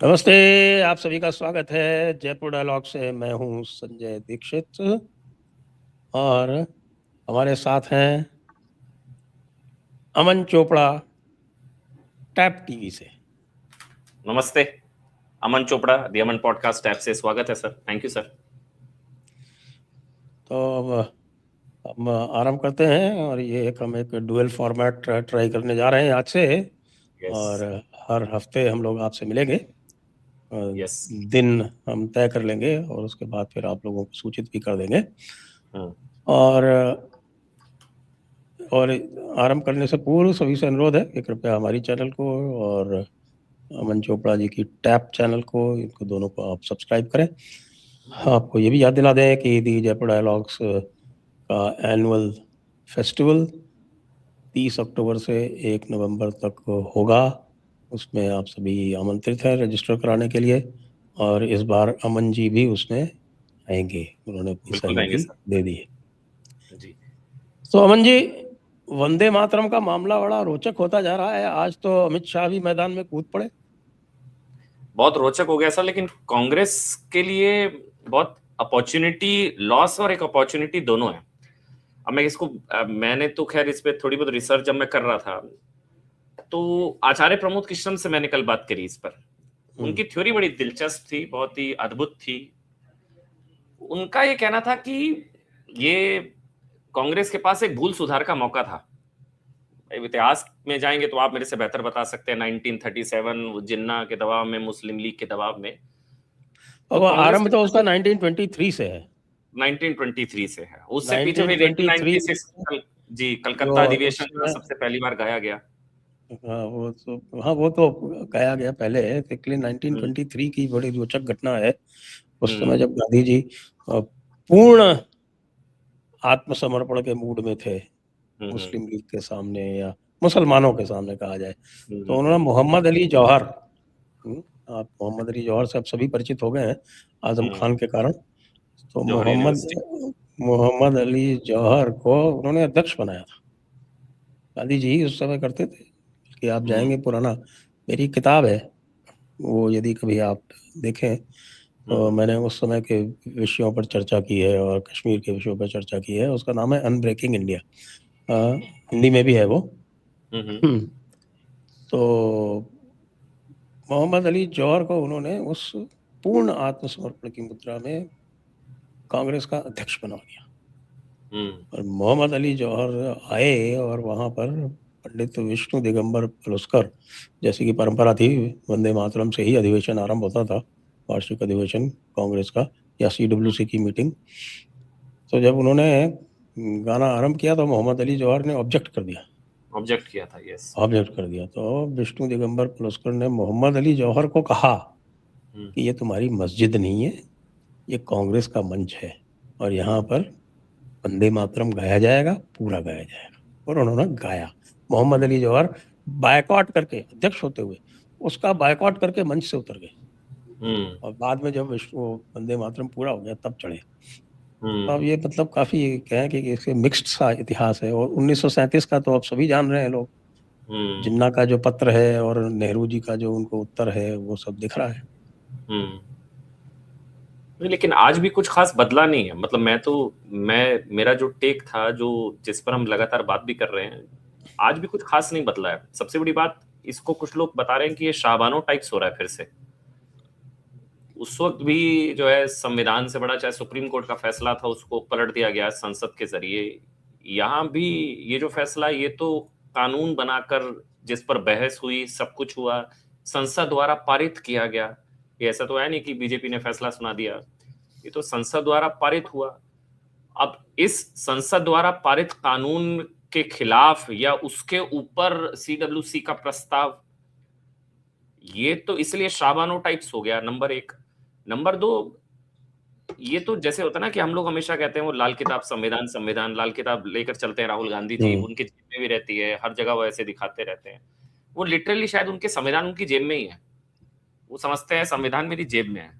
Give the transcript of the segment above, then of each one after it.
नमस्ते। आप सभी का स्वागत है जयपुर डायलॉग से। मैं हूं संजय दीक्षित और हमारे साथ हैं अमन चोपड़ा टैप टीवी से। नमस्ते, अमन चोपड़ा दी अमन पॉडकास्ट ऐप से स्वागत है सर। Thank you sir. तो अब हम आरंभ करते हैं और ये हम एक डुअल फॉर्मेट ट्राई करने जा रहे हैं आज से। और हर हफ्ते हम लोग आपसे मिलेंगे। दिन हम तय कर लेंगे और उसके बाद फिर आप लोगों को सूचित भी कर देंगे। और आरंभ करने से पूर्व सभी से अनुरोध है कि कृपया हमारी चैनल को और अमन चोपड़ा जी की टैप चैनल को, इनको दोनों को आप सब्सक्राइब करें। आपको ये भी याद दिला दें कि दी जयपुर डायलॉग्स का एनुअल फेस्टिवल 30 अक्टूबर से 1 नवंबर तक होगा। उसमें आप सभी आमंत्रित हैं रजिस्टर कराने के लिए। और इस बार अमन जी भी उसमें आएंगे, उन्होंने अपनी सहमति दे दी है जी। तो अमन जी, वंदे मातरम का मामला बड़ा रोचक होता जा रहा है। आज तो अमित शाह भी मैदान में कूद पड़े। बहुत रोचक हो गया सर, लेकिन कांग्रेस के लिए बहुत अपॉर्चुनिटी लॉस और एक अपॉर्चुनिटी दोनों है। अब मैं इसको मैंने तो खैर इस पे थोड़ी बहुत रिसर्च जब मैं कर रहा था तो आचार्य प्रमोद कृष्णन से मैंने कल बात करी इस पर। उनकी थ्योरी बड़ी दिलचस्प थी, बहुत ही अद्भुत थी। उनका ये कहना था कि ये कांग्रेस के पास एक भूल सुधार का मौका था। इतिहास में जाएंगे तो आप मेरे से बेहतर बता सकते हैं। 1937 जिन्ना के दबाव में, मुस्लिम लीग के दबाव में, तो आरंभ तो उसका 1923 से है। 1923 से है। उससे पीछे फिर 1896 जी कलकत्ता अधिवेशन का सबसे पहली बार गाया गया। वो तो गाया गया पहले, लेकिन 1923 की बड़ी रोचक घटना है। उस समय जब गांधी जी पूर्ण आत्मसमर्पण के मूड में थे मुस्लिम लीग के सामने या मुसलमानों के सामने कहा जाए, तो उन्होंने मोहम्मद अली जौहर, आप मोहम्मद अली जौहर से आप सभी परिचित हो गए हैं आजम खान के कारण, तो मोहम्मद अली जौहर को उन्होंने अध्यक्ष बनाया था। गांधी जी उस समय करते थे कि आप जाएंगे पुराना, मेरी किताब है वो, यदि कभी आप देखें तो मैंने उस समय के विषयों पर चर्चा की है और कश्मीर के विषयों पर चर्चा की है। उसका नाम है अनब्रेकिंग इंडिया, हिंदी में भी है वो। तो मोहम्मद अली जौहर को उन्होंने उस पूर्ण आत्मसमर्पण की मुद्रा में कांग्रेस का अध्यक्ष बना दिया। और मोहम्मद अली जौहर आए और वहां पर पंडित विष्णु दिगंबर पलुस्कर, जैसी की परंपरा थी, वंदे मातरम से ही अधिवेशन आरंभ होता था, वार्षिक अधिवेशन कांग्रेस का या CWC की मीटिंग। तो जब उन्होंने गाना आरंभ किया तो मोहम्मद अली जौहर ने ऑब्जेक्ट कर दिया। ऑब्जेक्ट किया था, यस, ऑब्जेक्ट कर दिया। तो विष्णु दिगंबर पलुस्कर ने मोहम्मद अली जौहर को कहा कि ये तुम्हारी मस्जिद नहीं है, ये कांग्रेस का मंच है और यहाँ पर वंदे मातरम गाया जाएगा, पूरा गाया जाएगा। और उन्होंने गाया। मोहम्मद अली जौहर बायकॉट करके, अध्यक्ष होते हुए उसका बायकॉट करके मंच से उतर गए और बाद में जब वंदे मातरम पूरा हो गया तब चढ़े। तो अब ये मतलब काफी कहें कि इसके मिक्स्ड सा इतिहास है। और 1937 का तो आप सभी जान रहे हैं लोग, जिन्ना का जो पत्र है और नेहरू जी का जो उनको उत्तर है वो सब दिख रहा है। लेकिन आज भी कुछ खास बदला नहीं है। मतलब मेरा जो टेक था, जो जिस पर हम लगातार बात भी कर रहे हैं, आज भी कुछ खास नहीं बदला है। सबसे बड़ी बात, इसको कुछ लोग बता रहे हैं कि ये शाहबानो टाइप्स हो रहा है फिर से। उस वक्त भी जो है संविधान से बड़ा, चाहे सुप्रीम कोर्ट का फैसला था, उसको पलट दिया गया संसद के जरिए। यहाँ भी ये जो फैसला, ये तो कानून बनाकर जिस पर बहस हुई, सब कुछ हुआ, संसद द्वारा पारित किया गया। ये ऐसा तो है नहीं कि बीजेपी ने फैसला सुना दिया, ये तो संसद द्वारा पारित हुआ। अब इस संसद द्वारा पारित कानून के खिलाफ या उसके ऊपर CWC का प्रस्ताव, ये तो इसलिए शाबानो टाइप्स हो गया, नंबर एक। नंबर दो, ये तो जैसे होता है ना कि हम लोग हमेशा कहते हैं वो लाल किताब संविधान संविधान, लाल किताब लेकर चलते हैं राहुल गांधी जी, उनके जेब में भी रहती है, हर जगह वो ऐसे दिखाते रहते हैं। वो लिटरली शायद उनके संविधान उनकी जेब में ही है, वो समझते हैं संविधान मेरी जेब में है।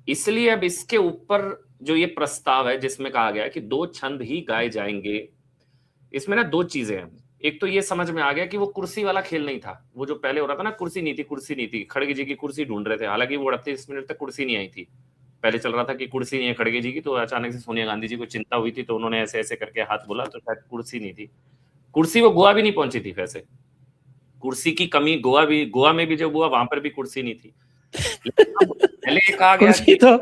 इसलिए अब इसके ऊपर जो ये प्रस्ताव है जिसमें कहा गया है कि 2 छंद ही गाए जाएंगे, इसमें ना 2 चीजें हैं। एक तो ये समझ में आ गया कि वो कुर्सी वाला खेल नहीं था, वो जो पहले हो रहा था ना, कुर्सी नहीं थी, खड़गे जी की कुर्सी ढूंढ रहे थे, हालांकि वो 38 मिनट तक कुर्सी नहीं आई थी। पहले चल रहा था कि कुर्सी नहीं है खड़गे जी की, तो अचानक से सोनिया गांधी जी को चिंता हुई थी, तो उन्होंने ऐसे ऐसे करके हाथ बोला, तो शायद कुर्सी नहीं थी। कुर्सी वो गोवा भी नहीं पहुंची थी वैसे, कुर्सी की कमी गोवा में भी जब हुआ वहां पर भी कुर्सी नहीं थी। पहले ये कहा गया कुर्सी कि तो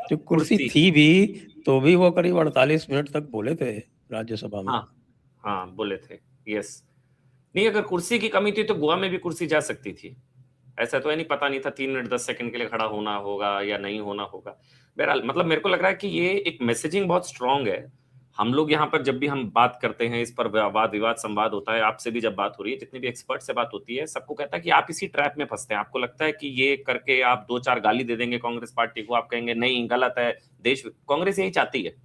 जो कुर्सी कुर्सी, थी भी तो भी वो करीब 48 मिनट तक बोले थे राज्यसभा में। हाँ हाँ बोले थे, यस। नहीं, अगर कुर्सी की कमी थी तो गोवा में भी कुर्सी जा सकती थी, ऐसा तो है नहीं, पता नहीं था 3 मिनट 10 सेकंड के लिए खड़ा होना होगा या नहीं होना होगा। बहरहाल मतलब मेरे को लग रहा है कि ये एक मैसेजिंग बहुत स्ट्रांग है। हम लोग यहाँ पर जब भी हम बात करते हैं, इस पर वाद विवाद संवाद होता है, आपसे भी जब बात हो रही है, जितने भी एक्सपर्ट से बात होती है, सबको कहता है कि आप इसी ट्रैप में फंसते हैं। आपको लगता है कि ये करके आप 2-4 गाली दे देंगे कांग्रेस पार्टी को, आप कहेंगे नहीं गलत है, देश, कांग्रेस यही चाहती है,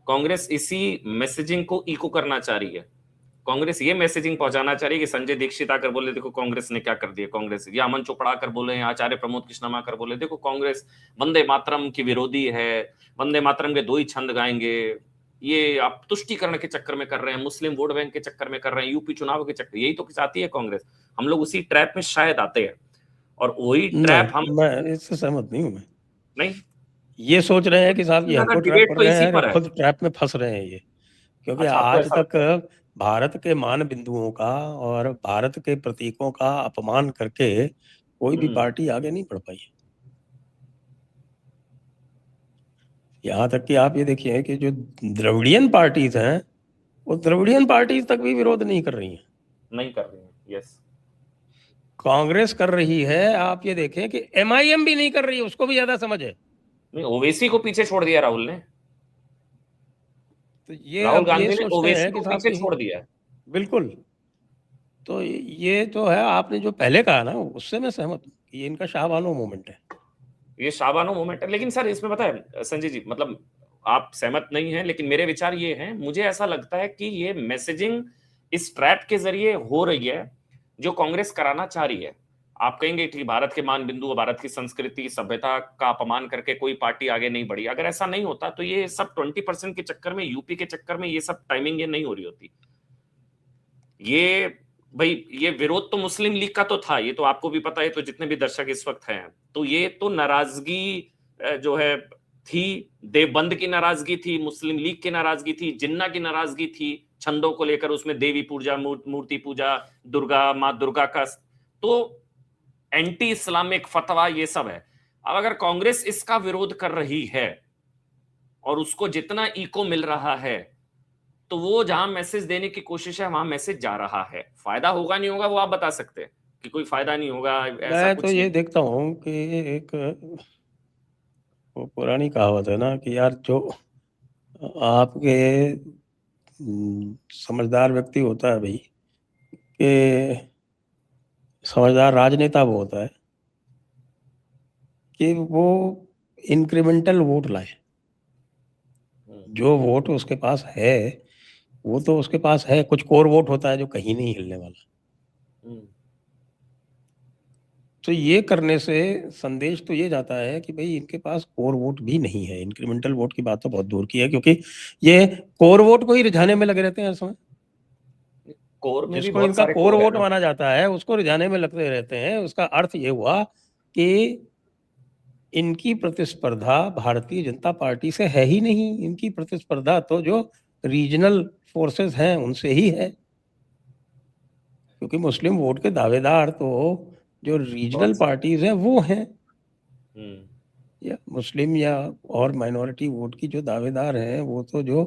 कांग्रेस इसी मैसेजिंग को इको करना चाह रही है। कांग्रेस ये मैसेजिंग पहुंचाना चाह रही है कि संजय दीक्षित आकर बोले देखो कांग्रेस ने क्या कर दिया, कांग्रेस, या अमन चोपड़ा आकर बोले, आचार्य प्रमोद कृष्णम आकर बोले देखो कांग्रेस वंदे मातरम की विरोधी है, वंदे मातरम के 2 ही छंद गाएंगे, ये आप तुष्टीकरण के चक्कर में कर रहे हैं, मुस्लिम वोट बैंक के चक्कर में कर रहे हैं, यूपी चुनाव के चक्कर, यही तो चाहती है कांग्रेस। हम लोग उसी ट्रैप में शायद आते हैं, और वही ट्रैप हम, नहीं, मैं इससे सहमत नहीं हूं। मैं नहीं, ये सोच रहे हैं कि साहब ये हमको ट्रैप डिबेट कर तो रहे इसी हैं या पर है। खुद ट्रैप में फंस रहे हैं ये, क्योंकि अच्छा, आपको आज ऐसा तक लगता है? भारत के मान बिंदुओं का और भारत के प्रतीकों का अपमान करके कोई भी पार्टी आगे नहीं बढ़ पाई। यहाँ तक कि आप ये देखिए कि जो द्रविडियन पार्टीज हैं वो द्रविडियन पार्टीज तक भी विरोध नहीं कर रही हैं, नहीं कर रही है, यस। कांग्रेस कर रही है। आप ये देखें कि एमआईएम भी नहीं कर रही है, उसको भी ज्यादा समझ है। नहीं, ओवैसी को पीछे छोड़ दिया राहुल ने, तो ये राहुल अब ये गांधी ने सोचते ओवैसी हैं कि को साहब पीछे कि छोड़ दिया है। बिल्कुल। तो ये तो है, आपने जो पहले कहा ना उससे मैं सहमत हूँ कि ये इनका शाहबानो मोमेंट है। ये शाबानो मोमेंट है, लेकिन सर इसमें पता है संजय जी, मतलब आप सहमत नहीं हैं, लेकिन मेरे विचार ये हैं, मुझे ऐसा लगता है कि ये मैसेजिंग इस ट्रैप के जरिए हो रही है जो कांग्रेस कराना चाह रही है। आप कहेंगे कि भारत के मान बिंदु, भारत की संस्कृति सभ्यता का अपमान करके कोई पार्टी आगे नहीं बढ़ी, अगर ऐसा नहीं होता तो ये सब 20% के चक्कर में, यूपी के चक्कर में ये सब टाइमिंग ये नहीं हो रही होती। ये भाई, ये विरोध तो मुस्लिम लीग का तो था, ये तो आपको भी पता है, तो जितने भी दर्शक इस वक्त हैं, तो ये तो नाराजगी जो है थी, देवबंद की नाराजगी थी, मुस्लिम लीग की नाराजगी थी, जिन्ना की नाराजगी थी, छंदों को लेकर, उसमें देवी पूजा, मूर्ति पूजा, दुर्गा, माँ दुर्गा का, तो एंटी इस्लामिक फतवा, ये सब है। अब अगर कांग्रेस इसका विरोध कर रही है और उसको जितना इको मिल रहा है, तो वो जहां मैसेज देने की कोशिश है वहां मैसेज जा रहा है। फायदा होगा नहीं होगा वो आप बता सकते हैं कि कोई फायदा नहीं होगा, ऐसा मैं तो कुछ ये नहीं। देखता हूँ कि एक वो पुरानी कहावत है ना कि यार जो आपके समझदार व्यक्ति होता है भाई, कि समझदार राजनेता वो होता है कि वो इंक्रीमेंटल वोट लाए। जो वोट उसके पास है वो तो उसके पास है, कुछ कोर वोट होता है जो कहीं नहीं हिलने वाला। तो ये करने से संदेश तो ये जाता है कि भाई इनके पास कोर वोट भी नहीं है। इंक्रीमेंटल वोट की बात तो बहुत दूर की है, क्योंकि ये कोर वोट को ही रिझाने में लगे रहते हैं हर समय। कोर में भी जिसको बहुत इनका सारे कोर कोर है वोट ना। माना जाता है उसको रिझाने में लगते रहते हैं। उसका अर्थ ये हुआ कि इनकी प्रतिस्पर्धा भारतीय जनता पार्टी से है ही नहीं, इनकी प्रतिस्पर्धा तो जो रीजनल फोर्सेस हैं उनसे ही है, क्योंकि मुस्लिम वोट के दावेदार तो जो रीजनल बहुत सारे। पार्टीज हैं वो हैं, या मुस्लिम या और माइनॉरिटी वोट की जो दावेदार हैं वो तो जो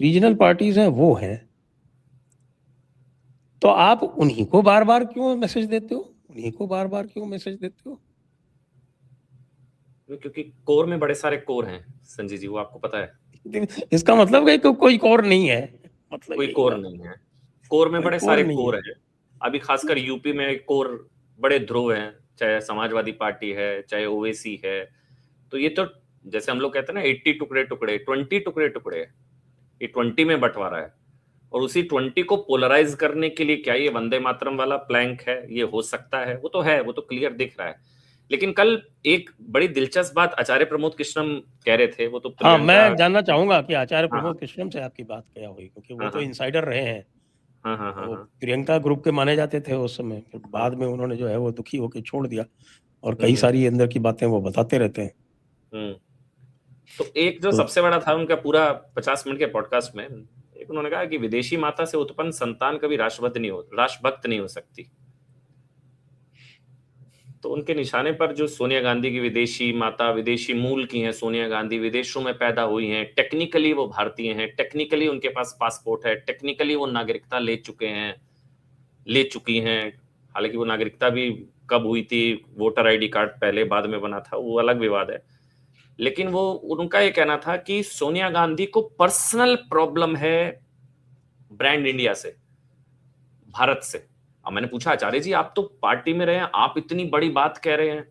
रीजनल पार्टीज हैं वो हैं। तो आप उन्हीं को बार बार क्यों मैसेज देते हो, उन्हीं को बार बार क्यों मैसेज देते हो? क्योंकि कोर में बड़े सारे कोर हैं संजय जी, वो आपको पता है। इसका मतलब है कि कोई कोर नहीं है, मतलब कोई यही कोर हुआ, नहीं है, कोर में कोई बड़े कोर सारे नहीं कोर है। हैं। अभी खासकर यूपी में कोर बड़े ध्रुव हैं, चाहे समाजवादी पार्टी है, चाहे ओवैसी है। तो ये तो जैसे हम लोग कहते हैं ना 80 टुकड़े टुकड़े, 20 टुकड़े टुकड़े, ये 20 में बंटवारा है। और उसी 20 को पोलराइज करने के लिए क्या ये वंदे मातरम वाला प्लैंक है, ये हो सकता है, वो तो है, वो तो क्लियर दिख रहा है। लेकिन कल एक बड़ी दिलचस्प बात आचार्य प्रमोद कृष्णम कह रहे थे, वो तो हाँ, प्रियंका, मैं जानना चाहूंगा कि आचार्य हाँ प्रमोद कृष्णम से आपकी बात क्या हुई, क्योंकि वो हाँ तो हाँ, इनसाइडर रहे हैं हाँ हाँ हाँ वो हाँ प्रियंका ग्रुप के माने जाते थे उस समय, फिर हाँ बाद में उन्होंने जो है वो दुखी होकर छोड़ दिया, और कई हम्म सारी अंदर की बातें वो बताते रहते हैं। हम्म। तो एक जो तो सबसे बड़ा था उनका पूरा 50 मिनट के पॉडकास्ट में, एक उन्होंने कहा कि विदेशी माता से उत्पन्न संतान कभी राष्ट्रभक्त नहीं हो सकती। तो उनके निशाने पर जो सोनिया गांधी की विदेशी माता, विदेशी मूल की हैं, सोनिया गांधी विदेशों में पैदा हुई हैं, टेक्निकली वो भारतीय हैं, टेक्निकली उनके पास पासपोर्ट है, टेक्निकली वो नागरिकता ले चुकी हैं। हालांकि वो नागरिकता भी कब हुई थी, वोटर आईडी कार्ड पहले बाद में बना था, वो अलग विवाद है। लेकिन वो उनका ये कहना था कि सोनिया गांधी को पर्सनल प्रॉब्लम है ब्रांड इंडिया से, भारत से। अब मैंने पूछा, आचार्य जी आप तो पार्टी में रहे हैं, आप इतनी बड़ी बात कह रहे हैं,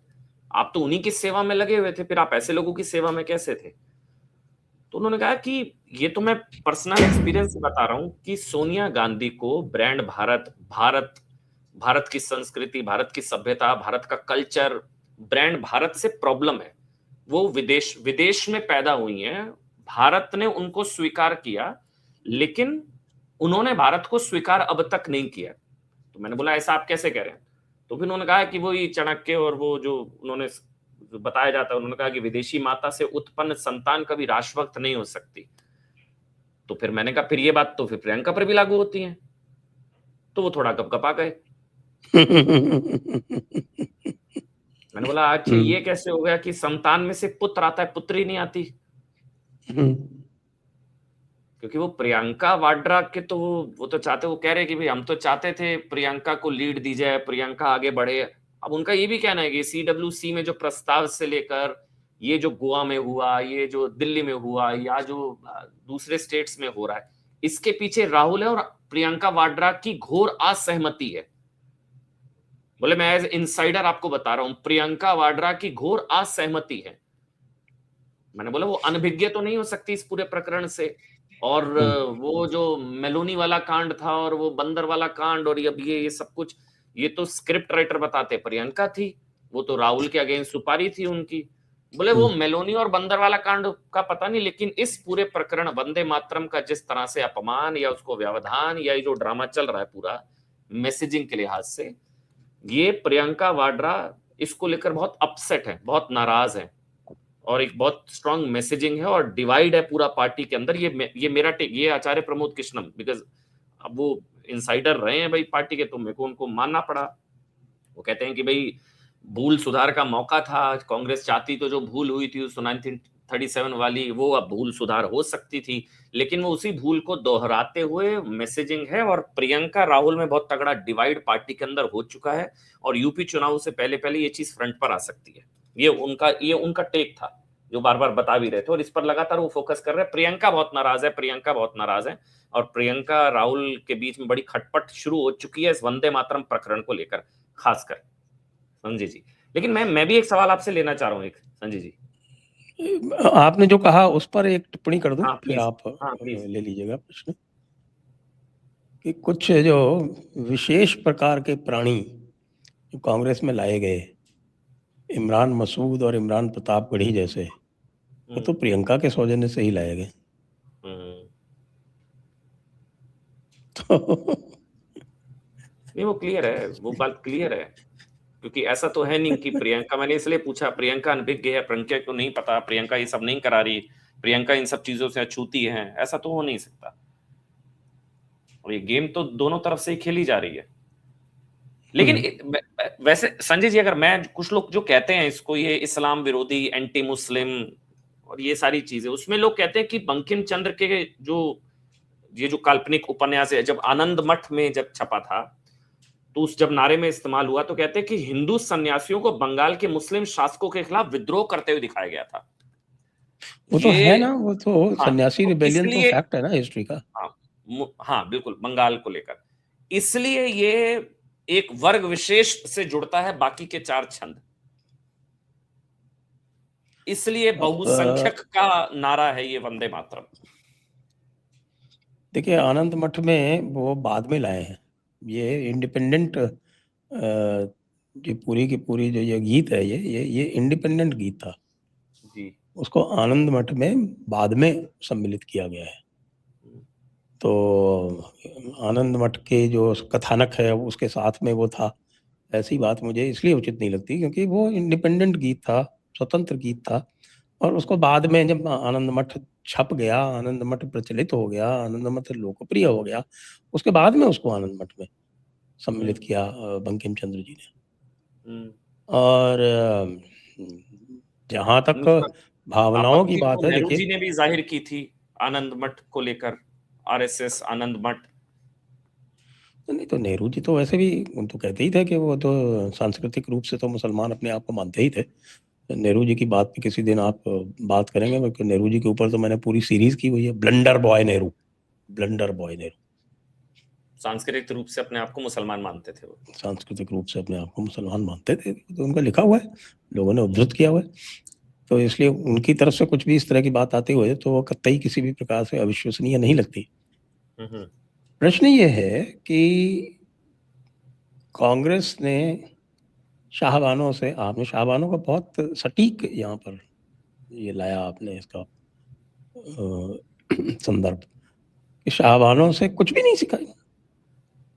आप तो उन्हीं की सेवा में लगे हुए थे, फिर आप ऐसे लोगों की सेवा में कैसे थे? तो उन्होंने कहा कि ये तो मैं पर्सनल एक्सपीरियंस से बता रहा हूं कि सोनिया गांधी को ब्रांड भारत, भारत की संस्कृति, भारत की सभ्यता, भारत का कल्चर, ब्रांड भारत से प्रॉब्लम है। वो विदेश में पैदा हुई हैं, भारत ने उनको स्वीकार किया, लेकिन उन्होंने भारत को स्वीकार अब तक नहीं किया। तो मैंने बोला ऐसा आप कैसे कह रहे हैं? तो फिर उन्होंने कहा कि वो ये चाणक्य और वो जो उन्होंने जो बताया जाता है, उन्होंने कहा कि विदेशी माता से उत्पन्न संतान कभी राष्ट्रभक्त नहीं हो सकती। तो फिर मैंने कहा फिर ये बात तो फिर प्रियंका पर भी लागू होती है। तो वो थोड़ा गपगपा गए। मैंने बोला अच्छा ये कैसे हो गया कि संतान में से पुत्र आता है, पुत्री नहीं आती? क्योंकि वो प्रियंका वाड्रा के तो वो तो चाहते, वो कह रहे कि भाई हम तो चाहते थे प्रियंका को लीड दी जाए, प्रियंका आगे बढ़े। अब उनका ये भी कहना है कि CWC में जो प्रस्ताव से लेकर ये जो गोवा में हुआ, ये जो दिल्ली में हुआ, या जो दूसरे स्टेट्स में हो रहा है, इसके पीछे राहुल है और प्रियंका वाड्रा की घोर असहमति है। बोले मैं एज इनसाइडर आपको बता रहा हूं, प्रियंका वाड्रा की घोर असहमति है। मैंने बोला वो अनभिज्ञ तो नहीं हो सकती इस पूरे प्रकरण से। और वो जो मेलोनी वाला कांड था और वो बंदर वाला कांड और अब ये सब कुछ, ये तो स्क्रिप्ट राइटर बताते प्रियंका थी, वो तो राहुल के अगेंस्ट सुपारी थी उनकी। बोले वो मेलोनी और बंदर वाला कांड का पता नहीं, लेकिन इस पूरे प्रकरण वंदे मातरम का जिस तरह से अपमान या उसको व्यवधान या ये जो ड्रामा चल रहा है पूरा मैसेजिंग के लिहाज से, ये प्रियंका वाड्रा इसको लेकर बहुत अपसेट है, बहुत नाराज है, और एक बहुत स्ट्रांग मैसेजिंग है और डिवाइड है पूरा पार्टी के अंदर। ये मेरा टेक, ये आचार्य प्रमोद कृष्णम, बिकॉज अब वो इनसाइडर रहे हैं भाई पार्टी के, तो मेरे को उनको मानना पड़ा। वो कहते हैं कि भाई भूल सुधार का मौका था, कांग्रेस चाहती तो जो भूल हुई थी उस 1937 वाली, वो अब भूल सुधार हो सकती थी, लेकिन वो उसी भूल को दोहराते हुए मैसेजिंग है। और प्रियंका राहुल में बहुत तगड़ा डिवाइड पार्टी के अंदर हो चुका है, और यूपी चुनाव से पहले पहले ये चीज फ्रंट पर आ सकती है। ये उनका टेक था जो बार बार बता भी रहे थे, और इस पर लगातार वो फोकस कर रहे हैं। प्रियंका बहुत नाराज है, प्रियंका बहुत नाराज है, और प्रियंका राहुल के बीच में बड़ी खटपट शुरू हो चुकी है इस वंदे मातरम प्रकरण को लेकर, खासकर संजय जी। लेकिन मैं भी एक सवाल आपसे लेना चाह रहा हूँ, एक संजय जी। आपने जो कहा उस पर एक टिप्पणी कर दूं, हाँ फिर प्लीज, आप हाँ प्लीज। ले लीजिएगा प्रश्न। कि कुछ जो विशेष प्रकार के प्राणी जो कांग्रेस में लाए गए, इमरान मसूद और इमरान प्रतापगढ़ी जैसे, वो तो प्रियंका के सौजन्य से ही लाए गए। तो नहीं वो क्लियर है, वो बात क्लियर है, क्योंकि ऐसा तो है नहीं कि प्रियंका, मैंने इसलिए पूछा प्रियंका अनभिज्ञ है, प्रियंका को नहीं पता, प्रियंका ये सब नहीं करा रही, प्रियंका इन सब चीजों से अछूती है, ऐसा तो हो नहीं सकता। और ये गेम तो दोनों तरफ से ही खेली जा रही है। लेकिन वैसे संजय जी, अगर मैं, कुछ लोग जो कहते हैं इसको ये इस्लाम विरोधी, एंटी मुस्लिम और ये सारी चीजें, उसमें लोग कहते हैं कि बंकिम चंद्र के जो काल्पनिक उपन्यास है, जब आनंद मठ में जब छपा था, तो उस जब नारे में इस्तेमाल हुआ, तो कहते हैं कि हिंदू सन्यासियों को बंगाल के मुस्लिम शासकों के खिलाफ विद्रोह करते हुए दिखाया गया था। वो तो है ना, वो तो हाँ, सन्यासी तो रिबेलियन तो इसलिए, फैक्ट है ना हिस्ट्री का। हाँ बिल्कुल, बंगाल को लेकर, इसलिए ये एक वर्ग विशेष से जुड़ता है, बाकी के 4 छंद, इसलिए बहुसंख्यक का नारा है ये वंदे मातरम। देखिए आनंद मठ में वो बाद में लाए हैं, ये इंडिपेंडेंट, जो पूरी की पूरी जो ये गीत है, ये इंडिपेंडेंट गीत था जी। उसको आनंद मठ में बाद में सम्मिलित किया गया है। तो आनंद मठ के जो कथानक है उसके साथ में वो था। ऐसी बात मुझे इसलिए उचित नहीं लगती क्योंकि वो इंडिपेंडेंट गीत था, स्वतंत्र गीत था, और उसको बाद में जब आनंद मठ छप गया, आनंद मठ प्रचलित हो गया, आनंद मठ लोकप्रिय हो गया, उसके बाद में उसको आनंद मठ में सम्मिलित किया बंकिम चंद्र जी ने। और जहाँ तक भावनाओं की आपत्ति बात तो है, नेहरू देखिए जी ने भी जाहिर की थी आनंद मठ को लेकर, आरएसएस आनंद मठ। नहीं तो नेहरू जी तो वैसे भी वो तो कहते ही थे कि वो तो सांस्कृतिक रूप से तो मुसलमान अपने आप को मानते ही थे। नेहरू जी की बात पे किसी दिन आप बात करेंगे, क्योंकि नेहरू जी के ऊपर तो मैंने पूरी सीरीज की हुई है, blunder boy Nehru, blunder boy Nehru. सांस्कृतिक रूप से अपने आप को मुसलमान मानते थे वो। सांस्कृतिक रूप से अपने आप को मुसलमान मानते थे, तो उनका लिखा हुआ है, लोगों ने उद्धृत किया हुआ है। तो इसलिए उनकी तरफ से कुछ भी इस तरह की बात आती हुई तो वो कतई किसी भी प्रकार से अविश्वसनीय नहीं लगती। प्रश्न ये है कि कांग्रेस ने शाहबानों से, आपने शाहबानों का बहुत सटीक यहाँ पर ये लाया आपने इसका संदर्भ, कि शाहबानों से कुछ भी नहीं सीखा,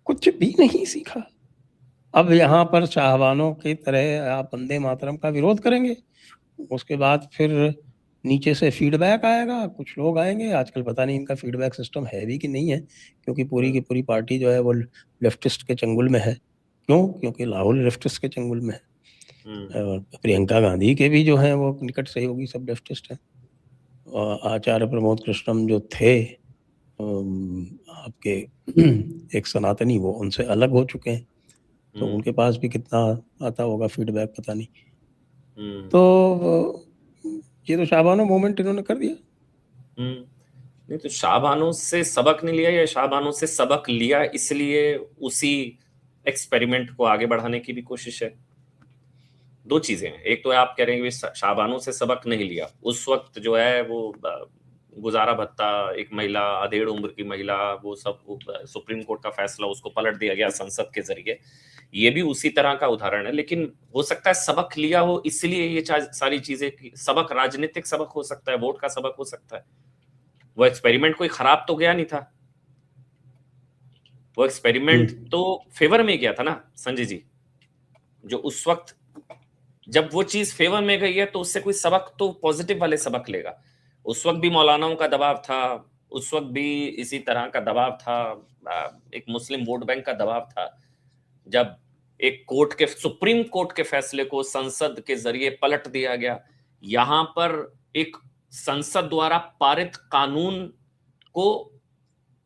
कुछ भी नहीं सीखा। अब यहाँ पर शाहबानों की तरह आप वंदे मातरम का विरोध करेंगे, उसके बाद फिर नीचे से फीडबैक आएगा, कुछ लोग आएंगे, आजकल पता नहीं इनका फीडबैक सिस्टम है भी कि नहीं है, क्योंकि पूरी की पूरी पार्टी जो है वो लेफ्टिस्ट के चंगुल में है। क्यों? क्योंकि राहुल लेफ्टिस्ट के चंगुल में है, और प्रियंका गांधी के भी जो है वो निकट सहयोगी सब लेफ्टिस्ट हैं। और आचार्य प्रमोद कृष्णम जो थे आपके एक सनातनी, वो उनसे अलग हो चुके हैं, तो उनके पास भी कितना आता होगा फीडबैक पता नहीं। तो ये तो शाहबानो मूवमेंट इन्होंने कर दिया। नहीं तो शाहबानो से सबक नहीं लिया, या शाहबानो से सबक लिया इसलिए उसी एक्सपेरिमेंट को आगे बढ़ाने की भी कोशिश है? दो चीजें हैं। एक तो आप कह रहे हैं कि शाहबानो से सबक नहीं लिया, उस वक्त जो है वो गुजारा भत्ता, एक महिला, अधेड़ उम्र की महिला, वो सब सुप्रीम कोर्ट का फैसला उसको पलट दिया गया संसद के जरिए, ये भी उसी तरह का उदाहरण है। लेकिन हो सकता है सबक लिया हो इसलिए ये सारी चीजें, सबक राजनीतिक सबक हो सकता है, वोट का सबक हो सकता है। वो एक्सपेरिमेंट कोई खराब तो गया नहीं था, वो एक्सपेरिमेंट तो फेवर में गया था ना संजय जी। जो उस वक्त जब वो चीज फेवर में गई है तो उससे कोई सबक तो पॉजिटिव वाले सबक लेगा। उस वक्त भी मौलानाओं का दबाव था, उस वक्त भी इसी तरह का दबाव था, एक मुस्लिम वोट बैंक का दबाव था। जब एक कोर्ट के, सुप्रीम कोर्ट के फैसले को संसद के जरिए पलट दिया गया, यहां पर एक संसद द्वारा पारित कानून को